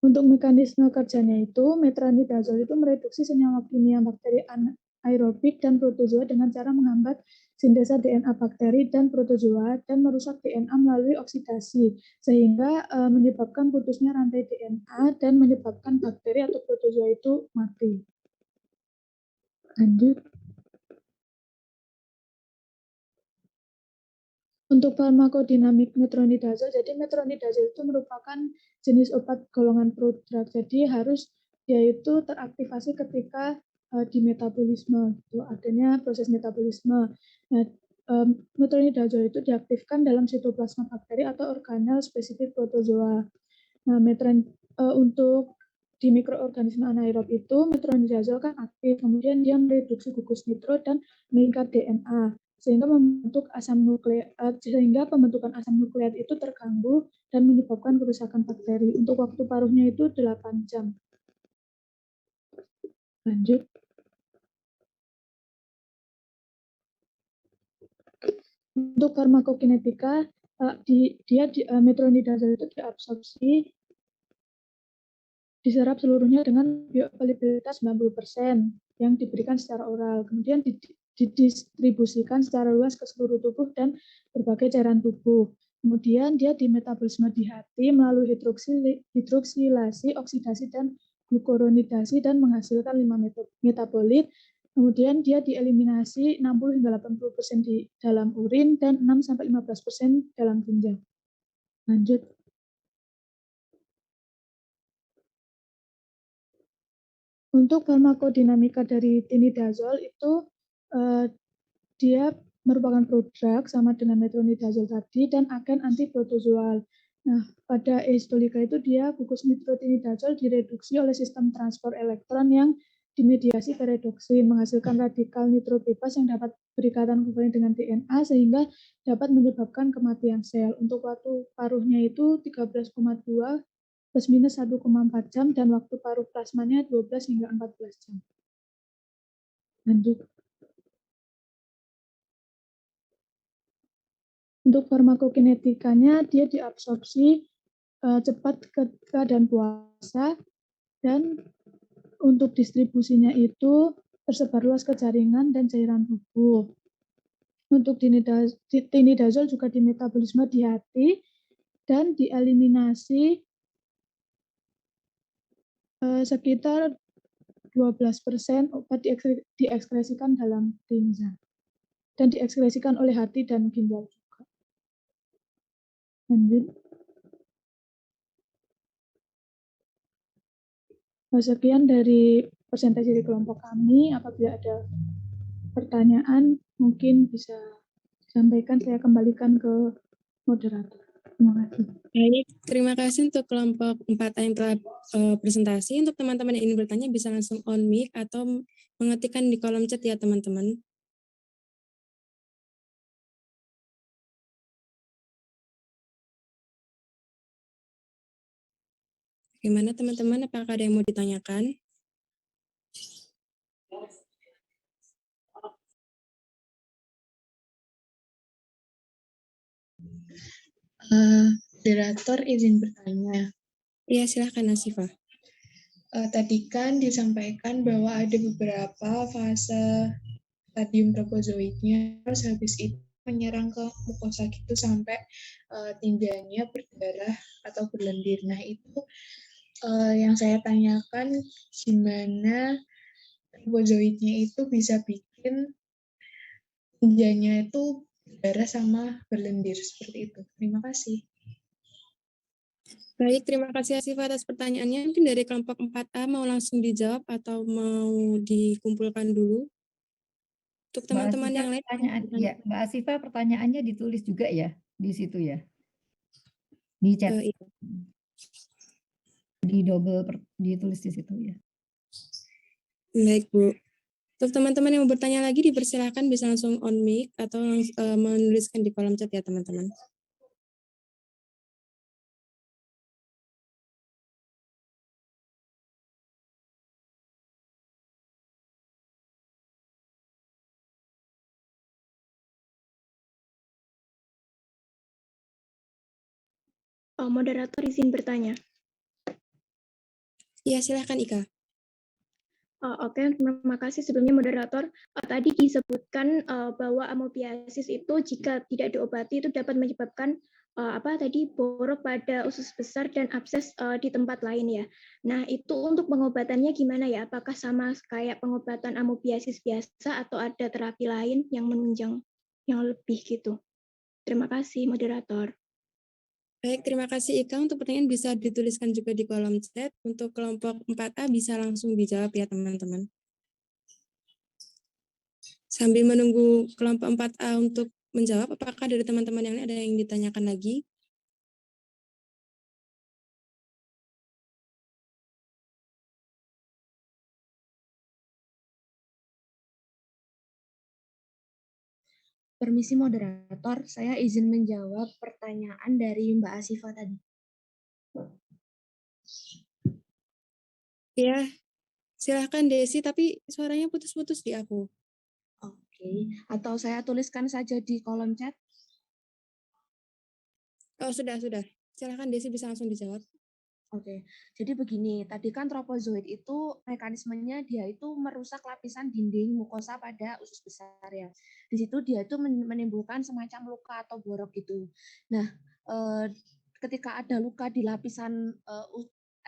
Untuk mekanisme kerjanya itu, metronidazol itu mereduksi senyawa kimia bakteri anaerobik dan protozoa dengan cara menghambat sintesa DNA bakteri dan protozoa dan merusak DNA melalui oksidasi, sehingga menyebabkan putusnya rantai DNA dan menyebabkan bakteri atau protozoa itu mati. Lanjut. Untuk farmakodinamik metronidazol, jadi metronidazol itu merupakan jenis obat golongan prodrug, jadi harus yaitu teraktivasi ketika di metabolisme, gitu, adanya proses metabolisme. Nah, metronidazol itu diaktifkan dalam sitoplasma bakteri atau organel spesifik protozoa. Nah, untuk di mikroorganisme anaerob itu metronidazol kan aktif, kemudian dia mereduksi gugus nitro dan mengikat DNA sehingga pembentukan asam nukleat itu terganggu dan menyebabkan kerusakan bakteri. Untuk waktu paruhnya itu 8 jam. Lanjut. Untuk farmakokinetika, metronidazol itu diabsorpsi diserap seluruhnya dengan bioavailabilitas 90% yang diberikan secara oral. Kemudian didistribusikan secara luas ke seluruh tubuh dan berbagai cairan tubuh. Kemudian dia dimetabolisme di hati melalui hidroksilasi, oksidasi, dan glukuronidasi dan menghasilkan 5 metabolit. Kemudian dia dieliminasi 60 hingga 80% di dalam urin dan 6-15% dalam ginjal. Lanjut. Untuk farmakodinamika dari tinidazol itu dia merupakan prodrug sama dengan metronidazol tadi dan agen antiprotozoal. Nah, pada ehistolika itu dia gugus nitrotinidazol direduksi oleh sistem transport elektron yang dimediasi ke redoksin, menghasilkan radikal nitrobebas yang dapat berikatan kovalent dengan DNA sehingga dapat menyebabkan kematian sel. Untuk waktu paruhnya itu 13,2 plus minus 1,4 jam dan waktu paruh plasmanya 12 hingga 14 jam. Lanjut. Untuk farmakokinetikanya dia diabsorpsi cepat ke keadaan puasa dan untuk distribusinya itu tersebar luas ke jaringan dan cairan tubuh. Untuk tinidazol juga dimetabolisme di hati dan dieliminasi sekitar 12% obat diekskresikan dalam ginjal dan diekskresikan oleh hati dan ginjal juga. Lanjut. Sekian dari presentasi di kelompok kami. Apabila ada pertanyaan, mungkin bisa disampaikan. Saya kembalikan ke moderator. Terima kasih. Baik, terima kasih untuk kelompok 4A yang telah presentasi. Untuk teman-teman yang ingin bertanya bisa langsung on mic atau mengetikkan di kolom chat ya teman-teman. Bagaimana teman-teman? Apakah ada yang mau ditanyakan? Moderator izin bertanya. Iya, silahkan Nasifah. Tadi kan disampaikan bahwa ada beberapa fase stadium tropozoitnya, terus habis itu menyerang ke mukosa gitu sampai tinjanya berdarah atau berlendir. Nah itu yang saya tanyakan gimana tropozoitnya itu bisa bikin tinjanya itu berdarah sama berlendir seperti itu. Terima kasih. Baik, terima kasih Asifah atas pertanyaannya. Mungkin dari kelompok 4A mau langsung dijawab atau mau dikumpulkan dulu? Untuk teman-teman yang lain. Ya, Mbak Asifah pertanyaannya ditulis juga ya di situ ya? Di chat. Iya. Ditulis di situ ya. Baik, Bu. Untuk teman-teman yang mau bertanya lagi dipersilakan bisa langsung on mic atau menuliskan di kolom chat ya teman-teman. Moderator izin bertanya. Iya, silakan Ika. Oke, terima kasih sebelumnya moderator. Tadi disebutkan bahwa amoebiasis itu jika tidak diobati itu dapat menyebabkan borok pada usus besar dan abses di tempat lain ya. Nah itu untuk pengobatannya gimana ya? Apakah sama kayak pengobatan amoebiasis biasa atau ada terapi lain yang menunjang yang lebih gitu? Terima kasih moderator. Baik, terima kasih Ika. Untuk pertanyaan bisa dituliskan juga di kolom chat. Untuk kelompok 4A bisa langsung dijawab ya teman-teman. Sambil menunggu kelompok 4A untuk menjawab, apakah dari teman-teman yang lain ada yang ditanyakan lagi? Permisi moderator, saya izin menjawab pertanyaan dari Mbak Asifa tadi. Ya, silahkan Desi, tapi suaranya putus-putus di aku. Oke, atau saya tuliskan saja di kolom chat. Oh, sudah. Silahkan Desi bisa langsung dijawab. Oke, jadi begini, tadi kan tropozoit itu mekanismenya dia itu merusak lapisan dinding mukosa pada usus besar ya. Di situ dia itu menimbulkan semacam luka atau borok gitu. Nah, ketika ada luka di lapisan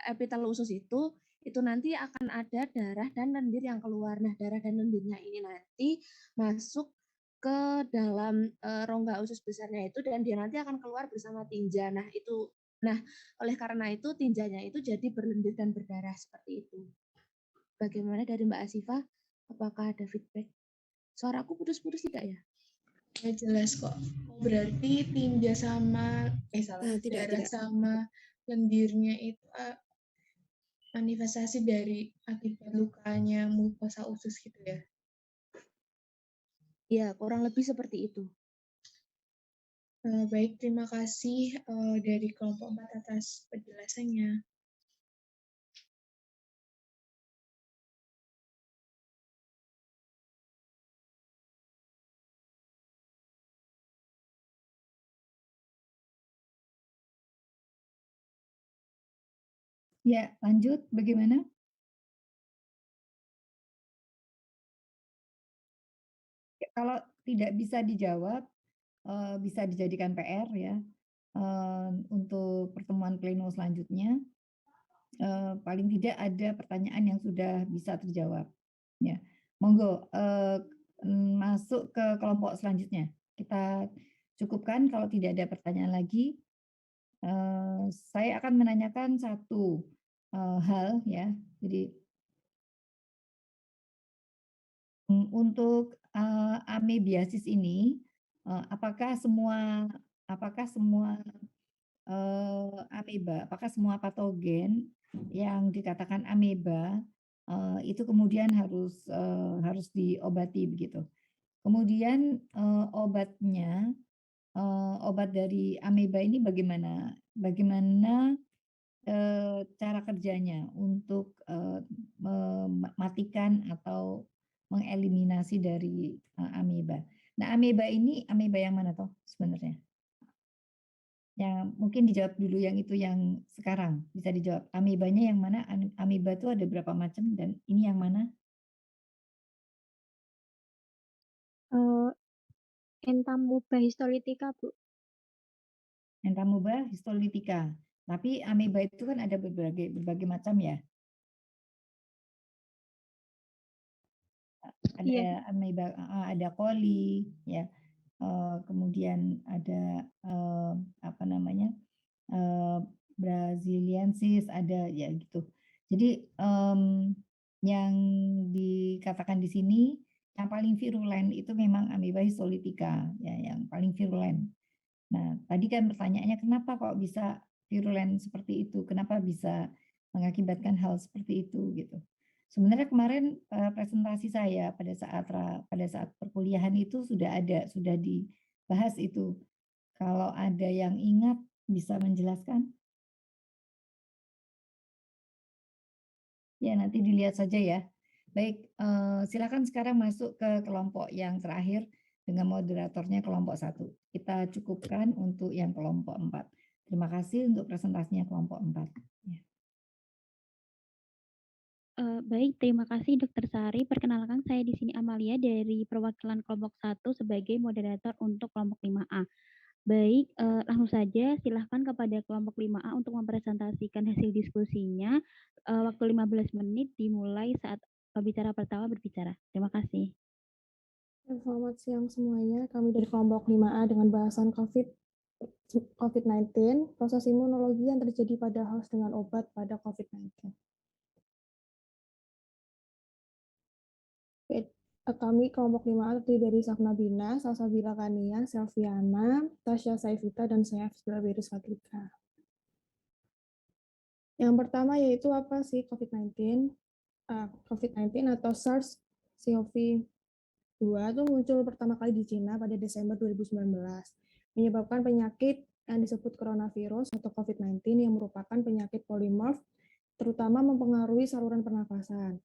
epitel usus itu nanti akan ada darah dan lendir yang keluar. Nah, darah dan lendirnya ini nanti masuk ke dalam rongga usus besarnya itu dan dia nanti akan keluar bersama tinja. Nah, oleh karena itu tinjanya itu jadi berlendir dan berdarah seperti itu. Bagaimana dari Mbak Asifa? Apakah ada feedback? Suaraku putus-putus tidak ya? Ya jelas kok. Berarti tinja sama darah tidak. sama lendirnya itu manifestasi dari akibat lukanya mukosa usus gitu ya. Ya, kurang lebih seperti itu. Baik, terima kasih dari kelompok 4 atas penjelasannya. Ya, lanjut bagaimana? Kalau tidak bisa dijawab, bisa dijadikan PR ya, untuk pertemuan pleno selanjutnya. Paling tidak ada pertanyaan yang sudah bisa terjawab. Ya, monggo masuk ke kelompok selanjutnya. Kita cukupkan kalau tidak ada pertanyaan lagi. Saya akan menanyakan satu hal ya. Jadi untuk amebiasis ini, apakah semua ameba, apakah semua patogen yang dikatakan ameba itu kemudian harus diobati begitu. Kemudian obatnya, obat dari ameba ini bagaimana? Bagaimana cara kerjanya untuk mematikan atau mengeliminasi dari ameba. Nah, ameba ini ameba yang mana toh sebenarnya? Yang mungkin dijawab dulu yang itu yang sekarang, bisa dijawab. Amebanya yang mana? Ameba itu ada berapa macam dan ini yang mana? Entamoeba histolytica, Bu. Entamoeba histolytica. Tapi ameba itu kan ada berbagai macam ya. Ada Iya. ameba, ada coli ya. Kemudian ada apa namanya? Braziliensis ada ya gitu. Jadi yang dikatakan di sini yang paling virulen itu memang ameba histolytica ya, yang paling virulen. Nah, tadi kan pertanyaannya kenapa kok bisa virulen seperti itu? Kenapa bisa mengakibatkan hal seperti itu gitu. Sebenarnya kemarin presentasi saya pada saat perkuliahan itu sudah dibahas itu. Kalau ada yang ingat bisa menjelaskan? Ya, nanti dilihat saja ya. Baik, silakan sekarang masuk ke kelompok yang terakhir dengan moderatornya kelompok 1. Kita cukupkan untuk yang kelompok 4. Terima kasih untuk presentasinya kelompok 4. Ya. Baik, terima kasih Dr. Sari. Perkenalkan saya di sini Amalia dari perwakilan kelompok 1 sebagai moderator untuk kelompok 5A. Baik, langsung saja silahkan kepada kelompok 5A untuk mempresentasikan hasil diskusinya. Waktu 15 menit dimulai saat pembicara pertama berbicara. Terima kasih. Selamat siang semuanya. Kami dari kelompok 5A dengan bahasan COVID-19, proses imunologi yang terjadi pada host dengan obat pada COVID-19. Kami kelompok 5A terdiri dari Safnabina, Salsabila Kania, Selviana, Tasya Saifita, dan saya Fisbila Fatrika. Yang pertama yaitu apa sih COVID-19? COVID-19 atau SARS-CoV 2 itu muncul pertama kali di Cina pada Desember 2019, menyebabkan penyakit yang disebut coronavirus atau COVID-19 yang merupakan penyakit polimorf, terutama mempengaruhi saluran pernafasan.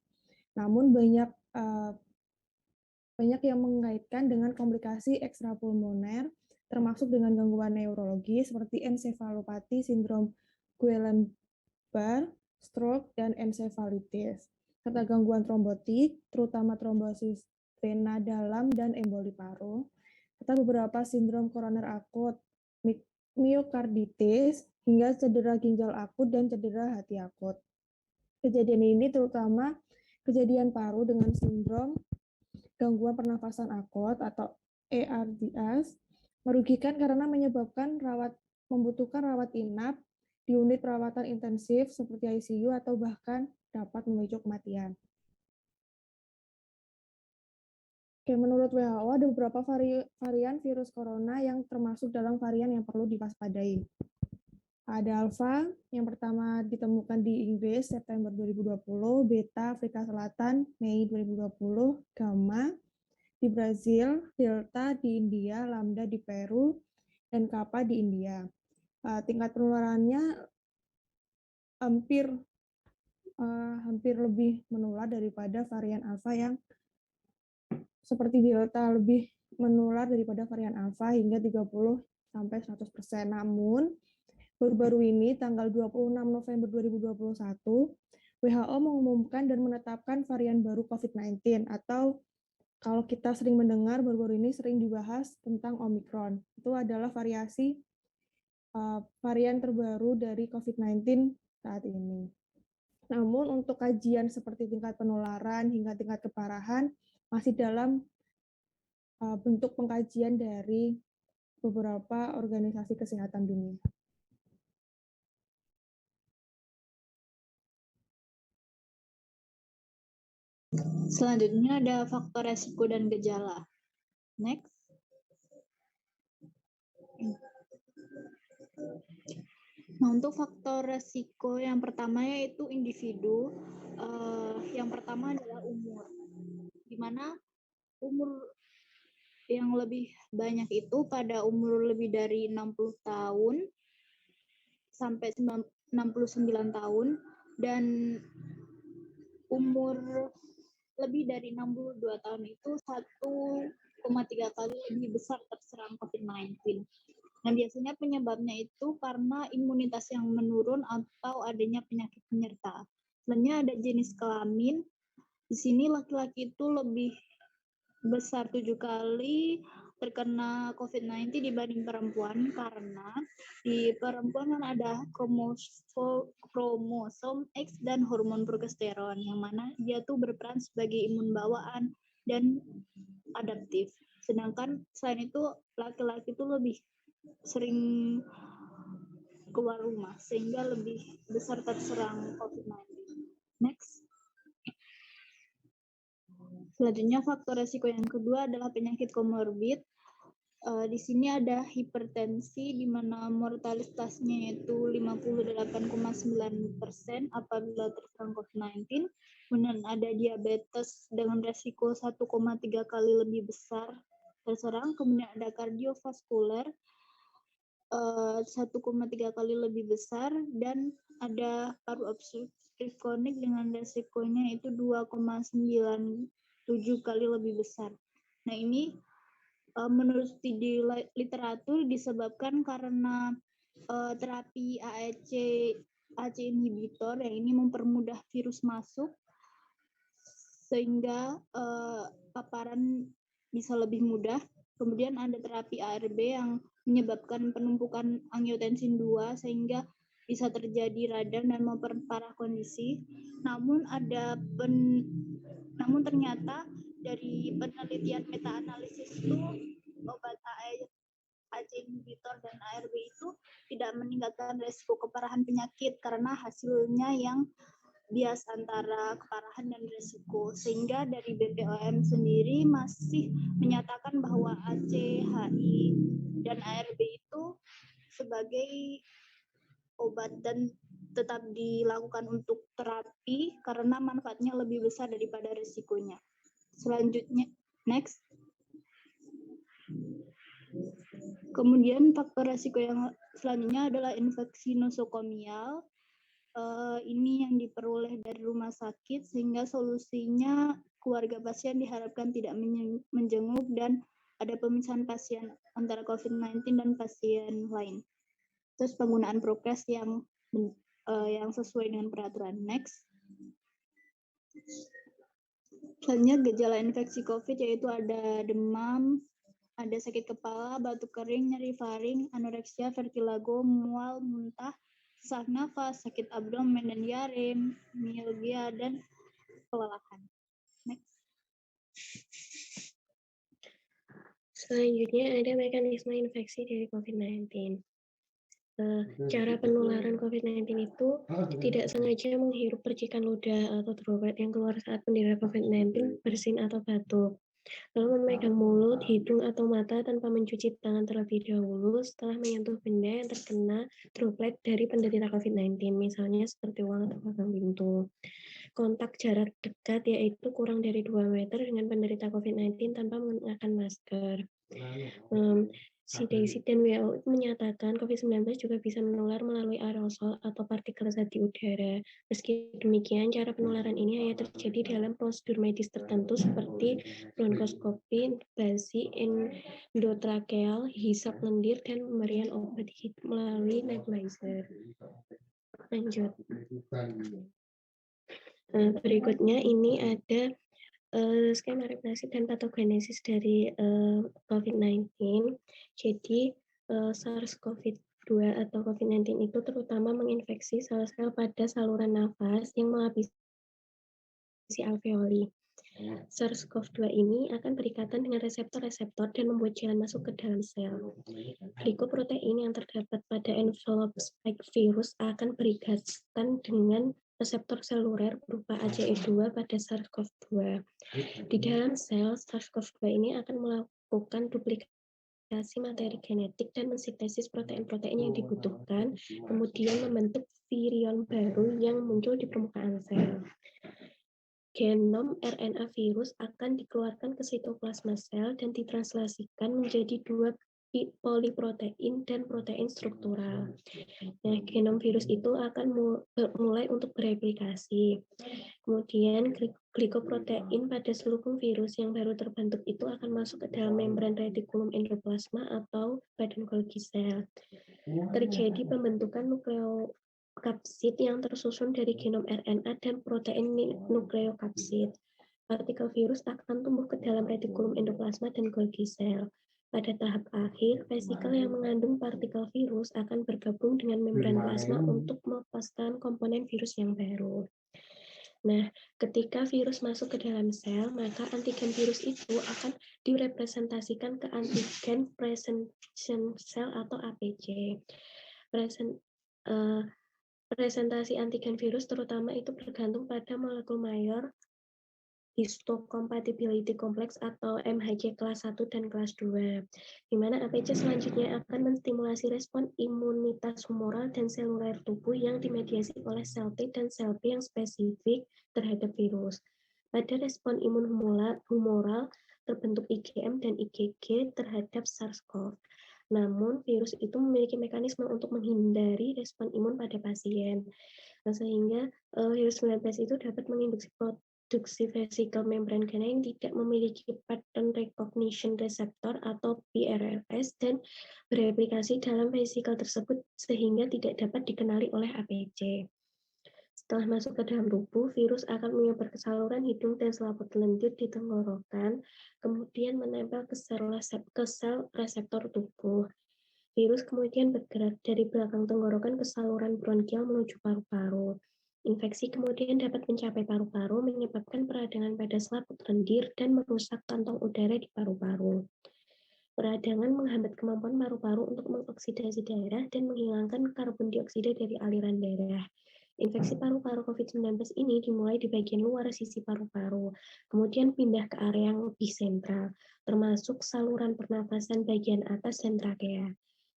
Namun banyak yang mengaitkan dengan komplikasi ekstrapulmoner, termasuk dengan gangguan neurologi seperti ensefalopati, sindrom Guillain-Barré, stroke, dan ensefalitis, serta gangguan trombotik, terutama trombosis vena dalam dan emboli paru, serta beberapa sindrom koroner akut, miokarditis, hingga cedera ginjal akut dan cedera hati akut. Kejadian ini terutama kejadian paru dengan sindrom gangguan pernafasan akut atau ARDS merugikan karena membutuhkan rawat inap di unit perawatan intensif seperti ICU atau bahkan dapat memicu kematian. Oke, menurut WHO ada beberapa varian virus corona yang termasuk dalam varian yang perlu diwaspadai. Ada alfa yang pertama ditemukan di Inggris September 2020, beta Afrika Selatan Mei 2020, gamma di Brazil, delta di India, lambda di Peru, dan kappa di India. Tingkat penularannya hampir lebih menular daripada varian alfa yang seperti delta lebih menular daripada varian alfa hingga 30-100%. Namun, baru-baru ini tanggal 26 November 2021, WHO mengumumkan dan menetapkan varian baru COVID-19 atau kalau kita sering mendengar baru-baru ini sering dibahas tentang Omicron. Itu adalah varian terbaru dari COVID-19 saat ini. Namun untuk kajian seperti tingkat penularan hingga tingkat keparahan masih dalam bentuk pengkajian dari beberapa organisasi kesehatan dunia. Selanjutnya ada faktor resiko dan gejala. Next. Nah, untuk faktor resiko yang pertama yaitu individu. Yang pertama adalah umur, di mana umur yang lebih banyak itu pada umur lebih dari 60 tahun sampai 69 tahun, dan umur lebih dari 62 tahun itu 1,3 kali lebih besar terserang COVID-19. Nah, biasanya penyebabnya itu karena imunitas yang menurun atau adanya penyakit penyerta. Selanjutnya ada jenis kelamin. Di sini laki-laki itu lebih besar 7 kali terkena COVID-19 dibanding perempuan, karena di perempuan kan ada kromosom X dan hormon progesteron, yang mana dia tuh berperan sebagai imun bawaan dan adaptif. Sedangkan selain itu laki-laki itu lebih sering keluar rumah sehingga lebih besar terserang COVID-19. Next. Selanjutnya faktor resiko yang kedua adalah penyakit komorbid. Di sini ada hipertensi di mana mortalitasnya yaitu 58,9% apabila terserang COVID-19. Kemudian ada diabetes dengan resiko 1,3 kali lebih besar terserang. Kemudian ada kardiovaskuler 1,3 kali lebih besar, dan ada paru obstruktif kronik dengan resikonya itu 2,97 kali lebih besar. Nah, ini menurut studi literatur disebabkan karena terapi ACE inhibitor yang ini mempermudah virus masuk sehingga paparan bisa lebih mudah. Kemudian ada terapi ARB yang menyebabkan penumpukan angiotensin 2 sehingga bisa terjadi radang dan memperparah kondisi. Namun ternyata dari penelitian meta-analisis itu obat ACE inhibitor dan ARB itu tidak meningkatkan resiko keparahan penyakit karena hasilnya yang bias antara keparahan dan resiko, sehingga dari BPOM sendiri masih menyatakan bahwa ACHI dan ARB itu sebagai obat dan tetap dilakukan untuk terapi karena manfaatnya lebih besar daripada resikonya. Selanjutnya, Next. Kemudian faktor resiko yang selanjutnya adalah infeksi nosokomial. Ini yang diperoleh dari rumah sakit, sehingga solusinya keluarga pasien diharapkan tidak menjenguk dan ada pemisahan pasien antara COVID-19 dan pasien lain. Terus penggunaan prokes yang sesuai dengan peraturan. Next. Selanjutnya gejala infeksi COVID yaitu ada demam, ada sakit kepala, batuk kering, nyeri faring, anoreksia, vertigo, mual, muntah, sesak nafas, sakit abdomen dan diare, mialgia, dan kelelahan. Next. Selanjutnya ada mekanisme infeksi dari COVID-19. Cara penularan COVID-19 itu tidak sengaja menghirup percikan ludah atau droplet yang keluar saat penderita COVID-19 bersin atau batuk, lalu memegang mulut, hidung, atau mata tanpa mencuci tangan terlebih dahulu setelah menyentuh benda yang terkena droplet dari penderita COVID-19, misalnya seperti uang atau gagang pintu. Kontak jarak dekat yaitu kurang dari 2 meter dengan penderita COVID-19 tanpa menggunakan masker. CDC dan WHO menyatakan COVID-19 juga bisa menular melalui aerosol atau partikel zat di udara. Meski demikian, cara penularan ini hanya terjadi dalam prosedur medis tertentu seperti bronkoskopi, intubasi endotrakeal, hisap lendir, dan pemberian obat melalui nebulizer. Lanjut. Berikutnya ini ada skema replikasi dan patogenesis dari COVID-19. Jadi SARS-CoV-2 atau COVID-19 itu terutama menginfeksi sel-sel pada saluran nafas yang melapisi alveoli. SARS-CoV-2 ini akan berikatan dengan reseptor-reseptor dan membuat jalan masuk ke dalam sel. Glikoprotein yang terdapat pada envelope spike virus akan berikatan dengan reseptor seluler berupa ACE2 pada SARS-CoV-2. Di dalam sel, SARS-CoV-2 ini akan melakukan duplikasi materi genetik dan mensintesis protein-protein yang dibutuhkan, kemudian membentuk virion baru yang muncul di permukaan sel. Genom RNA virus akan dikeluarkan ke sitoplasma sel dan ditranslasikan menjadi 2 poliprotein dan protein struktural. Nah, genom virus itu akan mulai untuk bereplikasi. Kemudian glikoprotein pada selubung virus yang baru terbentuk itu akan masuk ke dalam membran retikulum endoplasma atau badan Golgi sel. Terjadi pembentukan nukleokapsid yang tersusun dari genom RNA dan protein nukleokapsid. Partikel virus akan tumbuh ke dalam retikulum endoplasma dan Golgi sel. Pada tahap akhir, vesikel yang mengandung partikel virus akan bergabung dengan membran plasma untuk melepaskan komponen virus yang baru. Nah, ketika virus masuk ke dalam sel, maka antigen virus itu akan direpresentasikan ke antigen presentation cell atau APC. Presentasi antigen virus terutama itu bergantung pada molekul mayor histocompatibility complex atau MHC kelas 1 dan kelas 2, di mana APC selanjutnya akan menstimulasi respon imunitas humoral dan seluler tubuh yang dimediasi oleh sel T dan sel B yang spesifik terhadap virus. Pada respon imun humoral terbentuk IgM dan IgG terhadap SARS-CoV. Namun, virus itu memiliki mekanisme untuk menghindari respon imun pada pasien. Nah, sehingga virus 19 itu dapat menginduksi produksi vesikel membran gana yang tidak memiliki pattern recognition receptor atau PRRS dan bereplikasi dalam vesikel tersebut sehingga tidak dapat dikenali oleh APC. Setelah masuk ke dalam tubuh, virus akan menyebar ke saluran hidung dan selaput lendir di tenggorokan, kemudian menempel ke sel reseptor tubuh. Virus kemudian bergerak dari belakang tenggorokan ke saluran bronkial menuju paru-paru. Infeksi kemudian dapat mencapai paru-paru, menyebabkan peradangan pada selaput lendir dan merusak kantong udara di paru-paru. Peradangan menghambat kemampuan paru-paru untuk mengoksidasi darah dan menghilangkan karbon dioksida dari aliran darah. Infeksi paru-paru COVID-19 ini dimulai di bagian luar sisi paru-paru, kemudian pindah ke area yang lebih sentral, termasuk saluran pernafasan bagian atas dan trakea.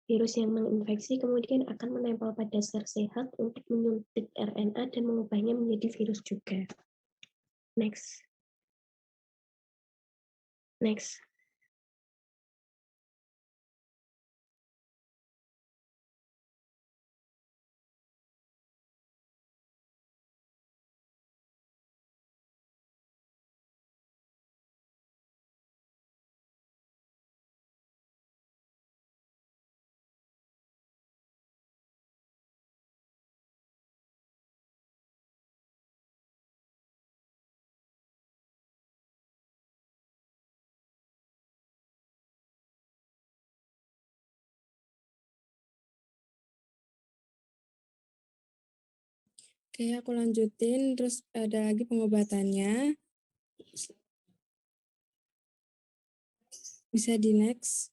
Virus yang menginfeksi kemudian akan menempel pada sel sehat untuk menyuntik RNA dan mengubahnya menjadi virus juga. Next. Next. Oke, aku lanjutin. Terus ada lagi pengobatannya. Bisa di next.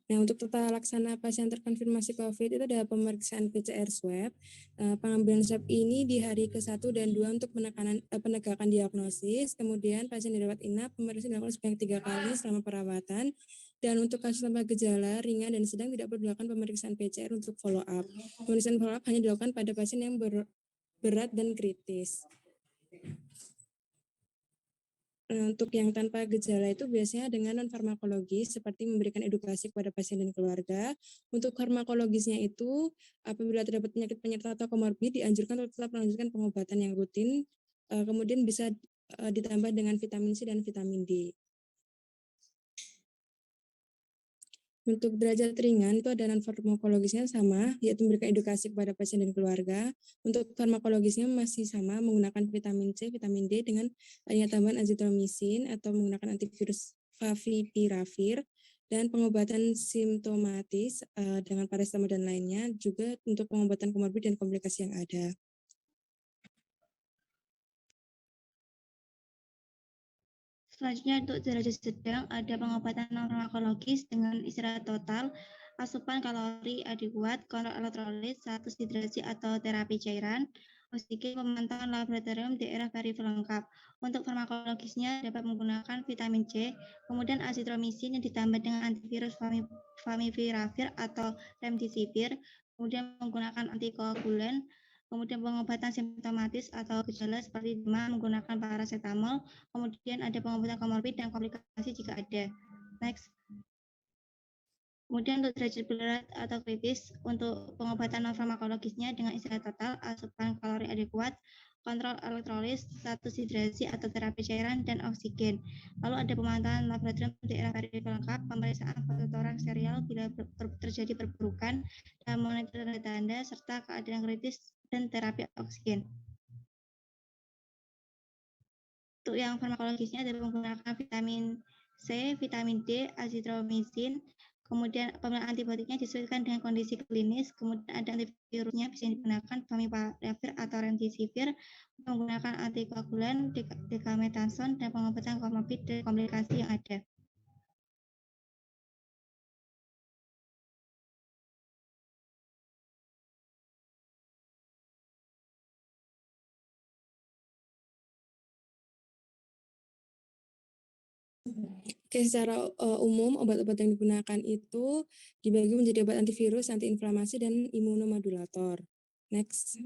Nah, untuk tata laksana pasien terkonfirmasi COVID itu ada pemeriksaan PCR swab. Pengambilan swab ini di hari ke-1 dan 2 untuk penegakan diagnosis. Kemudian pasien dirawat inap, pemeriksaan dilakukan sebanyak 3 kali selama perawatan. Dan untuk kasus tanpa gejala, ringan dan sedang tidak perlu dilakukan pemeriksaan PCR untuk follow up. Pemeriksaan follow up hanya dilakukan pada pasien yang berat dan kritis. Untuk yang tanpa gejala itu biasanya dengan non-farmakologis seperti memberikan edukasi kepada pasien dan keluarga. Untuk farmakologisnya itu apabila terdapat penyakit penyerta atau komorbid dianjurkan untuk tetap melanjutkan pengobatan yang rutin, kemudian bisa ditambah dengan vitamin C dan vitamin D. Untuk derajat ringan itu ada non-farmakologisnya sama, yaitu memberikan edukasi kepada pasien dan keluarga. Untuk farmakologisnya masih sama, menggunakan vitamin C, vitamin D dengan adanya tambahan azitromisin atau menggunakan antivirus favipiravir, dan pengobatan simptomatis dengan paracetamol dan lainnya, juga untuk pengobatan komorbid dan komplikasi yang ada. Selanjutnya untuk derajat sedang ada pengobatan non-farmakologis dengan istirahat total, asupan kalori adekuat, kontrol elektrolit, status hidrasi atau terapi cairan, oksigen, pemantauan laboratorium, daerah variabel lengkap. Untuk farmakologisnya dapat menggunakan vitamin C, kemudian azitromisin yang ditambah dengan antivirus favipiravir atau remdesivir, kemudian menggunakan antikoagulan, kemudian pengobatan simptomatis atau gejala seperti demam menggunakan paracetamol, kemudian ada pengobatan komorbid dan komplikasi jika ada. Next. Kemudian untuk derajat berat atau kritis, untuk pengobatan non-farmakologisnya dengan istirahat total, asupan kalori adekuat, kontrol elektrolit, status hidrasi atau terapi cairan, dan oksigen. Lalu ada pemantauan laboratorium daerah variabel lengkap, pemeriksaan fototoraks serial bila terjadi perburukan, dan monitor tanda-tanda, serta keadaan kritis dan terapi oksigen. Untuk yang farmakologisnya ada menggunakan vitamin C, vitamin D, azitromisin, kemudian pemilihan antibiotiknya disesuaikan dengan kondisi klinis, kemudian ada antivirusnya bisa digunakan favipiravir atau remdesivir, menggunakan antikoagulan, dexamethasone, dan pengobatan komorbid dan komplikasi yang ada. Oke, secara umum obat-obat yang digunakan itu dibagi menjadi obat antivirus, antiinflamasi, dan imunomodulator. Next.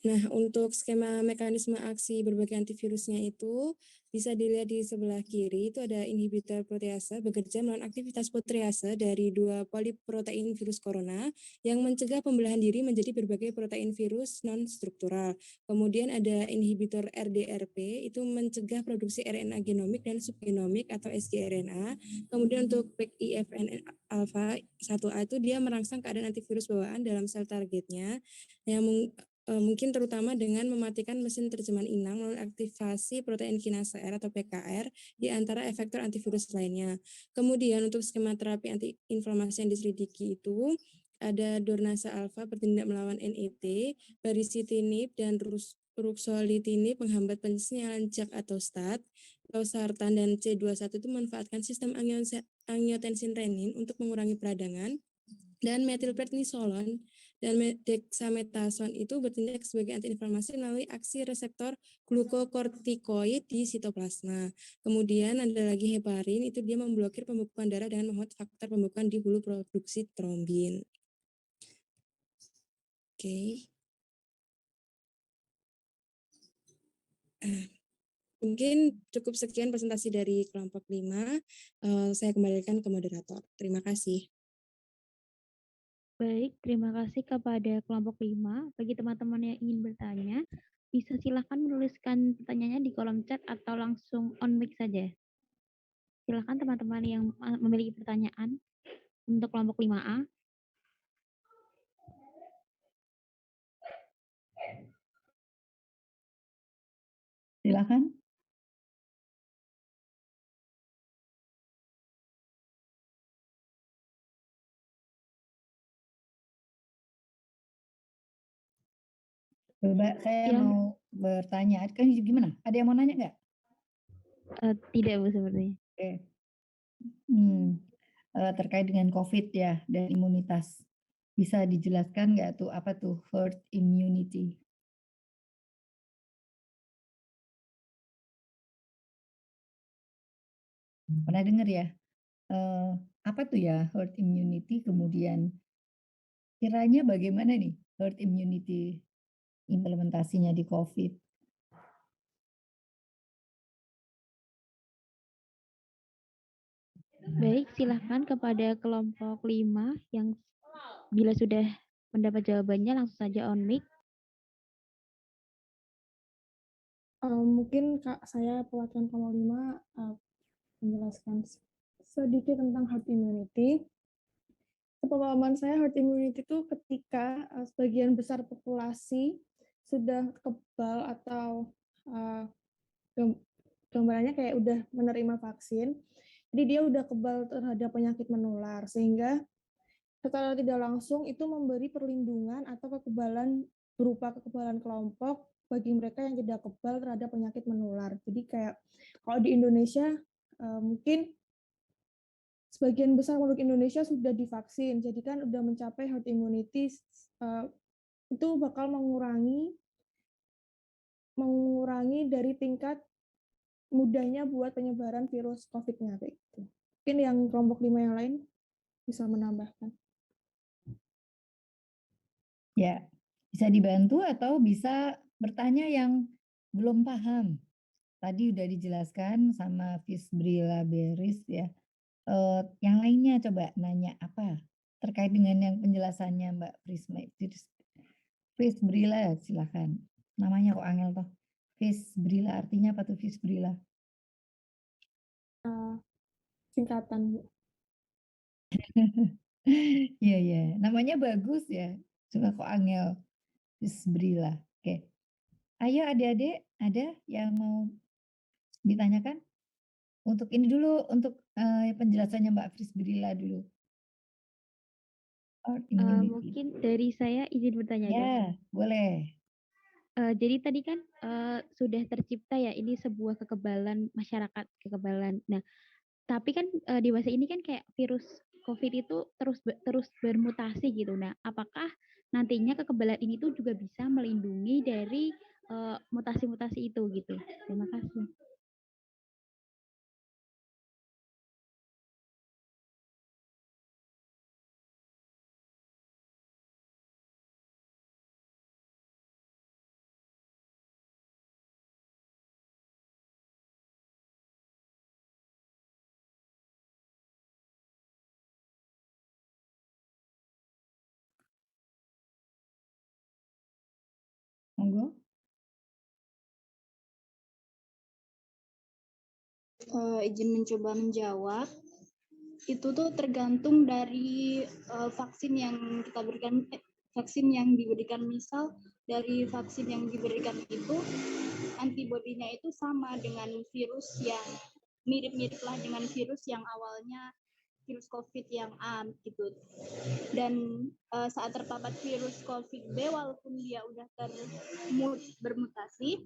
Nah, untuk skema mekanisme aksi berbagai antivirusnya itu bisa dilihat di sebelah kiri, itu ada inhibitor protease bekerja melawan aktivitas protease dari 2 poliprotein virus corona yang mencegah pembelahan diri menjadi berbagai protein virus non-struktural. Kemudian ada inhibitor RDRP, itu mencegah produksi RNA genomik dan subgenomik atau sgRNA. Kemudian untuk PIFN alpha 1A itu dia merangsang keadaan antivirus bawaan dalam sel targetnya yang mungkin terutama dengan mematikan mesin terjemahan inang melalui aktivasi protein kinase R atau PKR di antara efektor antivirus lainnya. Kemudian untuk skema terapi antiinflamasi yang diselidiki itu ada Dornasa alfa bertindak melawan NET, baricitinib dan ruxolitinib menghambat pensinyalan JAK atau STAT, losartan dan C21 itu memanfaatkan sistem angiotensin renin untuk mengurangi peradangan, dan metilprednisolon dan dexamethasone itu bertindak sebagai antiinflamasi melalui aksi reseptor glukokortikoid di sitoplasma. Kemudian ada lagi heparin, itu dia memblokir pembekuan darah dengan menghambat faktor pembekuan di hulu produksi trombin. Oke. Mungkin cukup sekian presentasi dari kelompok 5. Saya kembalikan ke moderator. Terima kasih. Baik, terima kasih kepada kelompok 5. Bagi teman-teman yang ingin bertanya, bisa silahkan menuliskan pertanyaannya di kolom chat atau langsung on mic saja. Silahkan teman-teman yang memiliki pertanyaan untuk kelompok 5A. Silakan. Coba saya mau bertanya, kan gimana? Ada yang mau nanya nggak? Tidak, Bu, sepertinya. Oke. Terkait dengan COVID ya dan imunitas. Bisa dijelaskan nggak tuh apa tuh herd immunity? Pernah dengar ya? Apa tuh ya herd immunity? Kemudian kiranya bagaimana nih herd immunity implementasinya di COVID? Baik, silahkan kepada kelompok 5 yang bila sudah mendapat jawabannya langsung saja on mic. Mungkin saya perwakilan kelompok 5 menjelaskan sedikit tentang herd immunity. Sepengalaman saya, herd immunity itu ketika sebagian besar populasi sudah kebal atau gambarannya kayak udah menerima vaksin, jadi dia udah kebal terhadap penyakit menular, sehingga secara tidak langsung itu memberi perlindungan atau kekebalan berupa kekebalan kelompok bagi mereka yang tidak kebal terhadap penyakit menular. Jadi kayak kalau di Indonesia mungkin sebagian besar penduduk Indonesia sudah divaksin, jadi kan udah mencapai herd immunity, itu bakal mengurangi dari tingkat mudahnya buat penyebaran virus COVID-nya kayak gitu. Mungkin yang kelompok 5 yang lain bisa menambahkan. Ya, bisa dibantu atau bisa bertanya yang belum paham. Tadi udah dijelaskan sama Fisbrila Beris ya. Yang lainnya coba nanya apa terkait dengan yang penjelasannya Mbak Prisma. Fisbrila silakan. Namanya kok angel toh. Fisbrila artinya apa tuh Fisbrila? Singkatan, Bu. Iya, iya. Namanya bagus ya. Cuma kok angel. Fisbrila. Oke. Ayo adik-adik, ada yang mau ditanyakan? Untuk ini dulu, untuk penjelasannya Mbak Fisbrila dulu. Herd immunity. Mungkin dari saya izin bertanya, dok. Ya, boleh. Jadi tadi kan sudah tercipta ya ini sebuah kekebalan masyarakat, kekebalan. Nah, tapi kan di masa ini kan kayak virus COVID itu terus bermutasi gitu. Nah, apakah nantinya kekebalan ini tuh juga bisa melindungi dari mutasi-mutasi itu gitu? Terima kasih. Monggo. Izin mencoba menjawab. Itu tuh tergantung dari vaksin yang kita berikan, vaksin yang diberikan. Misal dari vaksin yang diberikan itu antibodinya itu sama dengan virus yang mirip-mirip lah dengan virus yang awalnya virus COVID yang A gitu. Dan saat terpapar virus COVID B, walaupun dia udah bermutasi,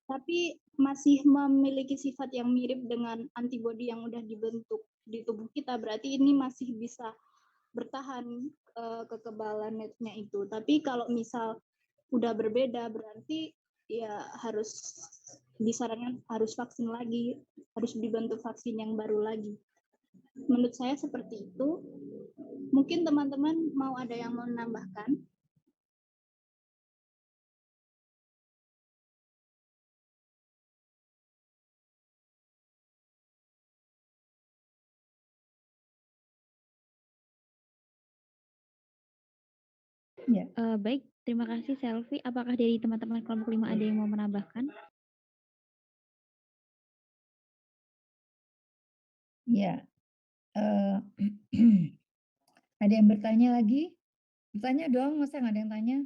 tapi masih memiliki sifat yang mirip dengan antibodi yang udah dibentuk di tubuh kita, berarti ini masih bisa bertahan kekebalannya itu. Tapi kalau misal udah berbeda, berarti ya harus disarankan harus vaksin lagi, harus dibentuk vaksin yang baru lagi. Menurut saya seperti itu. Mungkin teman-teman mau ada yang mau menambahkan? Ya. Baik, terima kasih Selvi. Apakah dari teman-teman kelompok 5 ada yang mau menambahkan? Ya. Ada yang bertanya lagi? Bertanya dong, masa nggak ada yang tanya?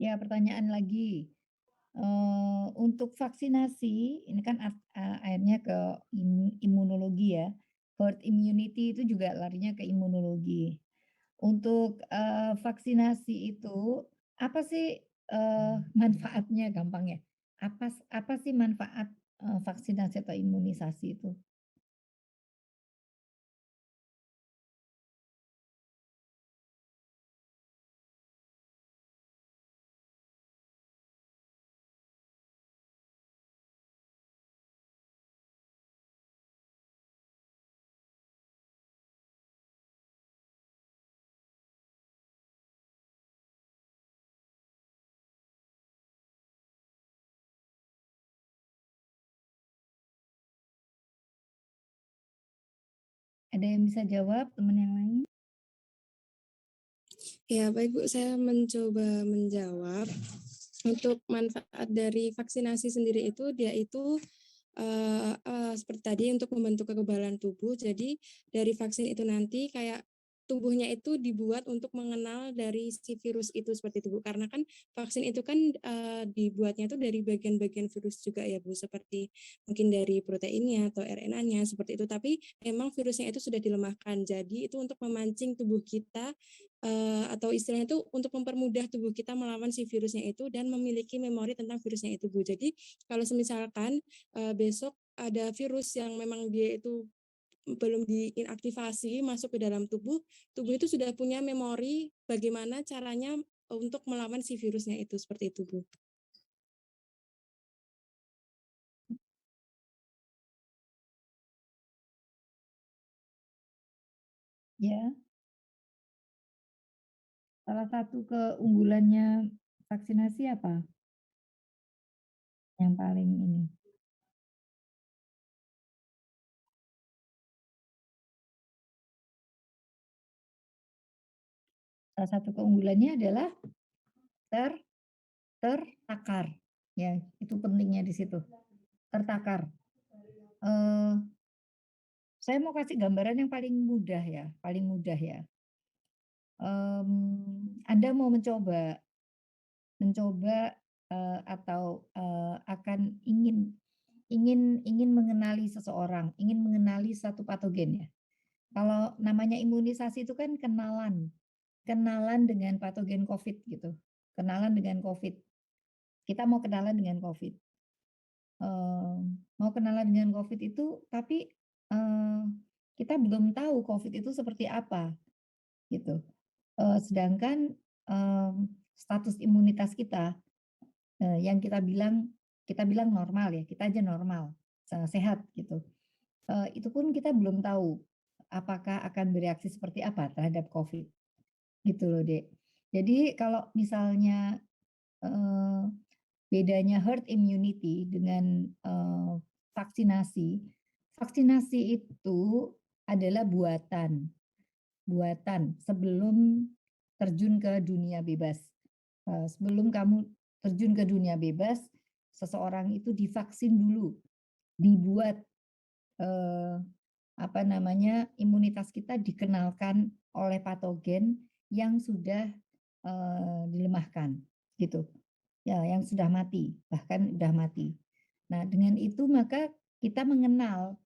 Ya, pertanyaan lagi. Untuk vaksinasi, ini kan akhirnya ke imunologi ya. Herd immunity itu juga larinya ke imunologi. Untuk vaksinasi itu apa sih manfaatnya gampang ya? Apa sih manfaat vaksinasi atau imunisasi itu? Ada yang bisa jawab, teman yang lain? Ya, baik Bu, saya mencoba menjawab. Untuk manfaat dari vaksinasi sendiri itu, dia itu seperti tadi untuk membentuk kekebalan tubuh. Jadi dari vaksin itu nanti kayak tubuhnya itu dibuat untuk mengenal dari si virus itu seperti itu Bu. Karena kan vaksin itu kan dibuatnya itu dari bagian-bagian virus juga ya Bu, seperti mungkin dari proteinnya atau RNA-nya seperti itu. Tapi memang virusnya itu sudah dilemahkan. Jadi itu untuk memancing tubuh kita atau istilahnya itu untuk mempermudah tubuh kita melawan si virusnya itu dan memiliki memori tentang virusnya itu Bu. Jadi kalau misalkan besok ada virus yang memang dia itu belum diinaktivasi masuk ke dalam tubuh, tubuh itu sudah punya memori bagaimana caranya untuk melawan si virusnya itu, seperti itu Bu. Ya. Salah satu keunggulannya vaksinasi apa? Yang paling ini? Salah satu keunggulannya adalah tertakar. Ya, itu pentingnya di situ. Tertakar. Saya mau kasih gambaran yang paling mudah ya, Anda mau mencoba atau akan ingin mengenali seseorang, ingin mengenali satu patogen ya. Kalau namanya imunisasi itu kan kenalan dengan patogen COVID gitu, kenalan dengan COVID. Kita mau kenalan dengan COVID. Mau kenalan dengan COVID itu, tapi kita belum tahu COVID itu seperti apa, gitu. Sedangkan status imunitas kita yang kita bilang normal ya, kita aja normal, sehat gitu. Itu pun kita belum tahu apakah akan bereaksi seperti apa terhadap COVID, gitu loh Dek. Jadi kalau misalnya bedanya herd immunity dengan vaksinasi, vaksinasi itu adalah buatan sebelum terjun ke dunia bebas. Sebelum kamu terjun ke dunia bebas, seseorang itu divaksin dulu, dibuat imunitas kita dikenalkan oleh patogen yang sudah dilemahkan, gitu. Ya, yang sudah mati, bahkan sudah mati. Nah, dengan itu maka kita mengenal,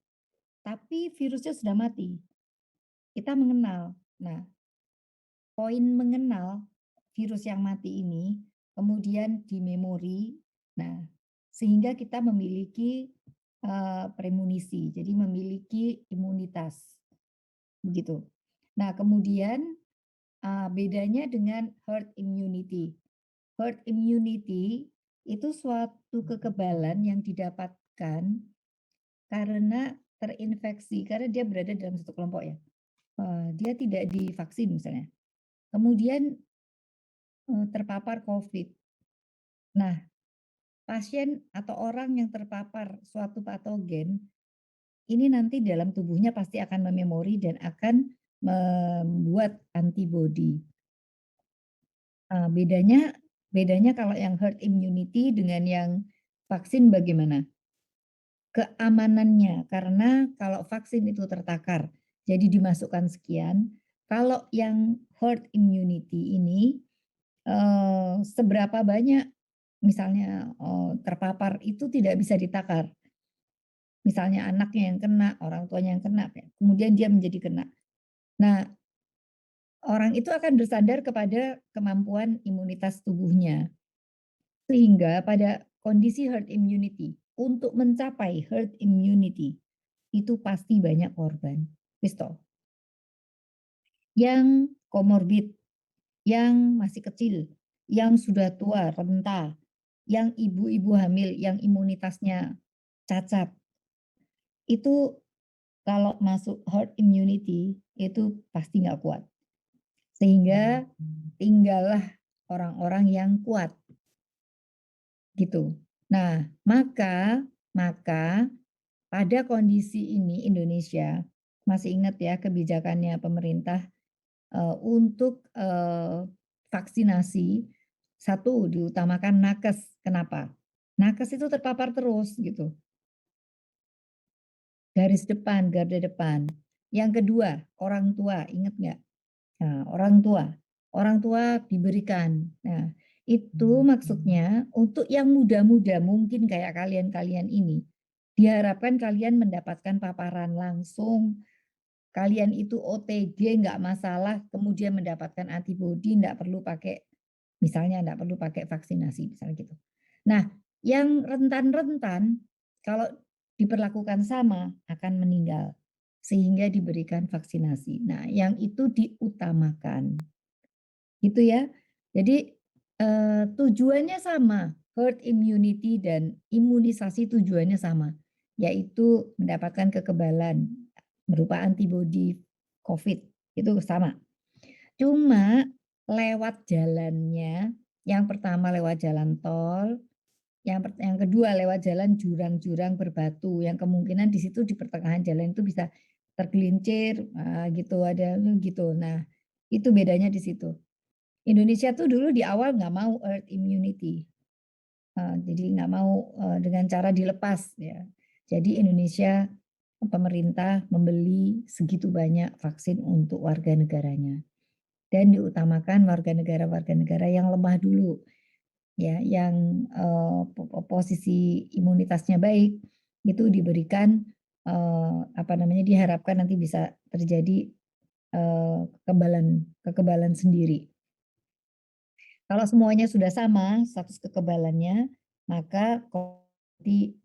tapi virusnya sudah mati. Kita mengenal. Nah, poin mengenal virus yang mati ini kemudian di memori. Nah, sehingga kita memiliki premunisi, jadi memiliki imunitas. Begitu. Nah, kemudian bedanya dengan herd immunity. Herd immunity itu suatu kekebalan yang didapatkan karena terinfeksi, karena dia berada dalam satu kelompok ya. Dia tidak divaksin misalnya. Kemudian terpapar COVID. Nah, pasien atau orang yang terpapar suatu patogen ini nanti dalam tubuhnya pasti akan mememori dan akan membuat antibodi. Bedanya kalau yang herd immunity dengan yang vaksin bagaimana? Keamanannya, karena kalau vaksin itu tertakar, jadi dimasukkan sekian. Kalau yang herd immunity ini seberapa banyak misalnya terpapar itu tidak bisa ditakar. Misalnya anaknya yang kena, orang tuanya yang kena, kemudian dia menjadi kena. Nah, orang itu akan bersandar kepada kemampuan imunitas tubuhnya. Sehingga pada kondisi herd immunity, untuk mencapai herd immunity, itu pasti banyak korban. Pisto. Yang komorbid, yang masih kecil, yang sudah tua, renta, yang ibu-ibu hamil, yang imunitasnya cacat, itu kalau masuk herd immunity itu pasti nggak kuat. Sehingga tinggallah orang-orang yang kuat. Gitu. Nah, maka pada kondisi ini Indonesia, masih ingat ya kebijakannya pemerintah untuk vaksinasi, satu diutamakan nakes. Kenapa? Nakes itu terpapar terus gitu. Garis depan, garda depan. Yang kedua, orang tua, ingat nggak? Nah, orang tua diberikan. Nah, itu maksudnya untuk yang muda-muda mungkin kayak kalian-kalian ini, diharapkan kalian mendapatkan paparan langsung. Kalian itu OTG nggak masalah, kemudian mendapatkan antibodi, nggak perlu pakai, misalnya nggak perlu pakai vaksinasi, misalnya gitu. Nah, yang rentan-rentan kalau diperlakukan sama akan meninggal sehingga diberikan vaksinasi. Nah, yang itu diutamakan. Gitu ya. Jadi tujuannya sama, herd immunity dan imunisasi tujuannya sama, yaitu mendapatkan kekebalan berupa antibodi COVID, itu sama. Cuma lewat jalannya, yang pertama lewat jalan tol, yang kedua lewat jalan jurang-jurang berbatu, yang kemungkinan di situ di pertengahan jalan itu bisa tergelincir, gitu, ada gitu. Nah, itu bedanya di situ. Indonesia tuh dulu di awal nggak mau herd immunity, jadi nggak mau dengan cara dilepas ya. Jadi Indonesia, pemerintah membeli segitu banyak vaksin untuk warga negaranya dan diutamakan warga negara yang lemah dulu. Ya, yang posisi imunitasnya baik itu diberikan diharapkan nanti bisa terjadi kekebalan sendiri. Kalau semuanya sudah sama status kekebalannya, maka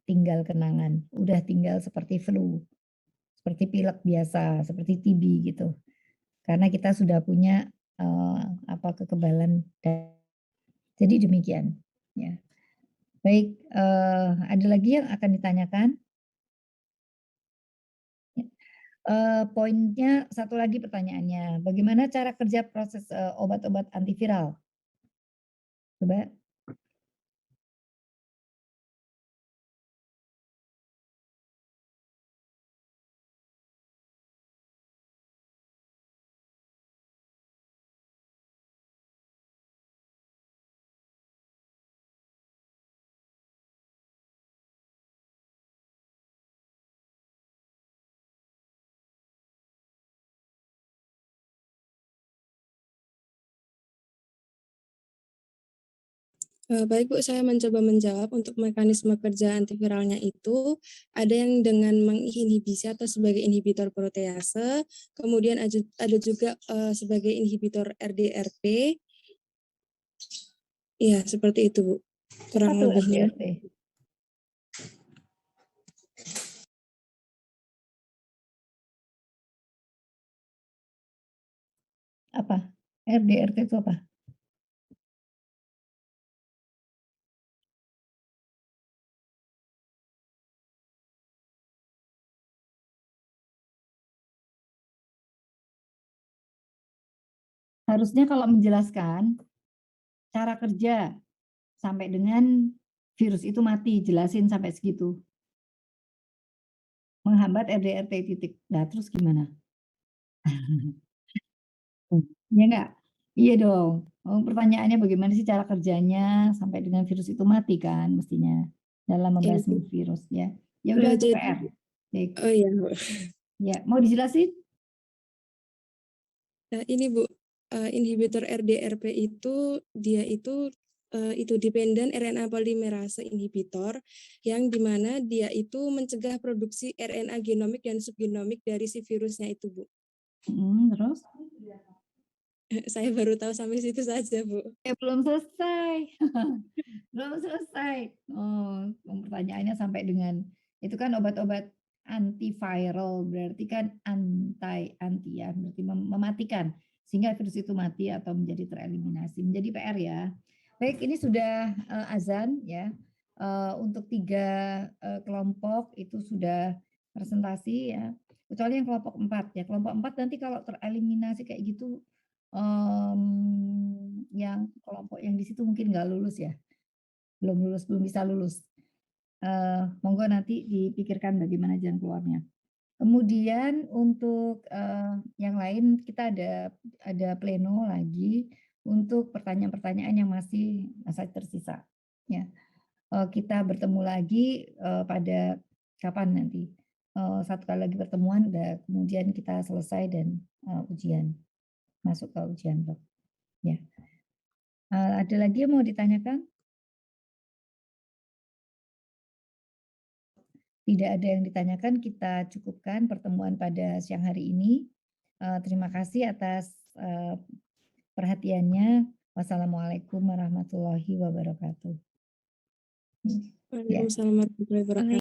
tinggal kenangan, udah tinggal seperti flu, seperti pilek biasa, seperti TB gitu. Karena kita sudah punya kekebalan. Jadi demikian, ya. Baik, ada lagi yang akan ditanyakan? Poinnya satu lagi pertanyaannya, bagaimana cara kerja proses obat-obat antiviral? Coba. Baik Bu, saya mencoba menjawab. Untuk mekanisme kerja antiviralnya itu ada yang dengan menginhibisi atau sebagai inhibitor protease, kemudian ada juga sebagai inhibitor RDRP. Iya, seperti itu Bu, kurang lebihnya. RDRP? Apa? RDRP itu apa? Harusnya kalau menjelaskan cara kerja sampai dengan virus itu mati, jelasin sampai segitu. menghambat RDRT titik. Nah, terus gimana? Ya enggak? Iya dong. Oh, pertanyaannya bagaimana sih cara kerjanya sampai dengan virus itu mati kan mestinya dalam Iya, membasmi Bu. virus ya. Ya udah itu Jadi PR. Baik. oh iya, Bu. Ya, mau dijelasin? Ini Bu, inhibitor RDRP itu dia itu dependent RNA polymerase inhibitor yang dimana dia itu mencegah produksi RNA genomik dan subgenomik dari si virusnya itu, Bu. Terus? Saya baru tahu sampai situ saja, Bu. Ya belum selesai. Belum selesai. Oh, pertanyaannya sampai dengan itu kan obat-obat antiviral berarti kan anti ya, berarti mematikan sehingga virus itu mati atau menjadi tereliminasi. Menjadi PR ya. Baik, ini sudah azan ya. Untuk 3 kelompok itu sudah presentasi ya. Kecuali yang kelompok 4 ya. Kelompok 4 nanti kalau tereliminasi kayak gitu yang kelompok yang di situ mungkin nggak lulus ya. Belum bisa lulus. Monggo nanti dipikirkan bagaimana jalan keluarnya. Kemudian untuk yang lain kita ada pleno lagi untuk pertanyaan-pertanyaan yang masih tersisa. Ya, kita bertemu lagi pada kapan nanti? Satu kali lagi pertemuan, kemudian kita selesai dan ujian, masuk ke ujian blok. Ya, ada lagi yang mau ditanyakan? Tidak ada yang ditanyakan, kita cukupkan pertemuan pada siang hari ini. Terima kasih atas perhatiannya. Wassalamualaikum warahmatullahi wabarakatuh. Ya. Waalaikumsalam warahmatullahi wabarakatuh.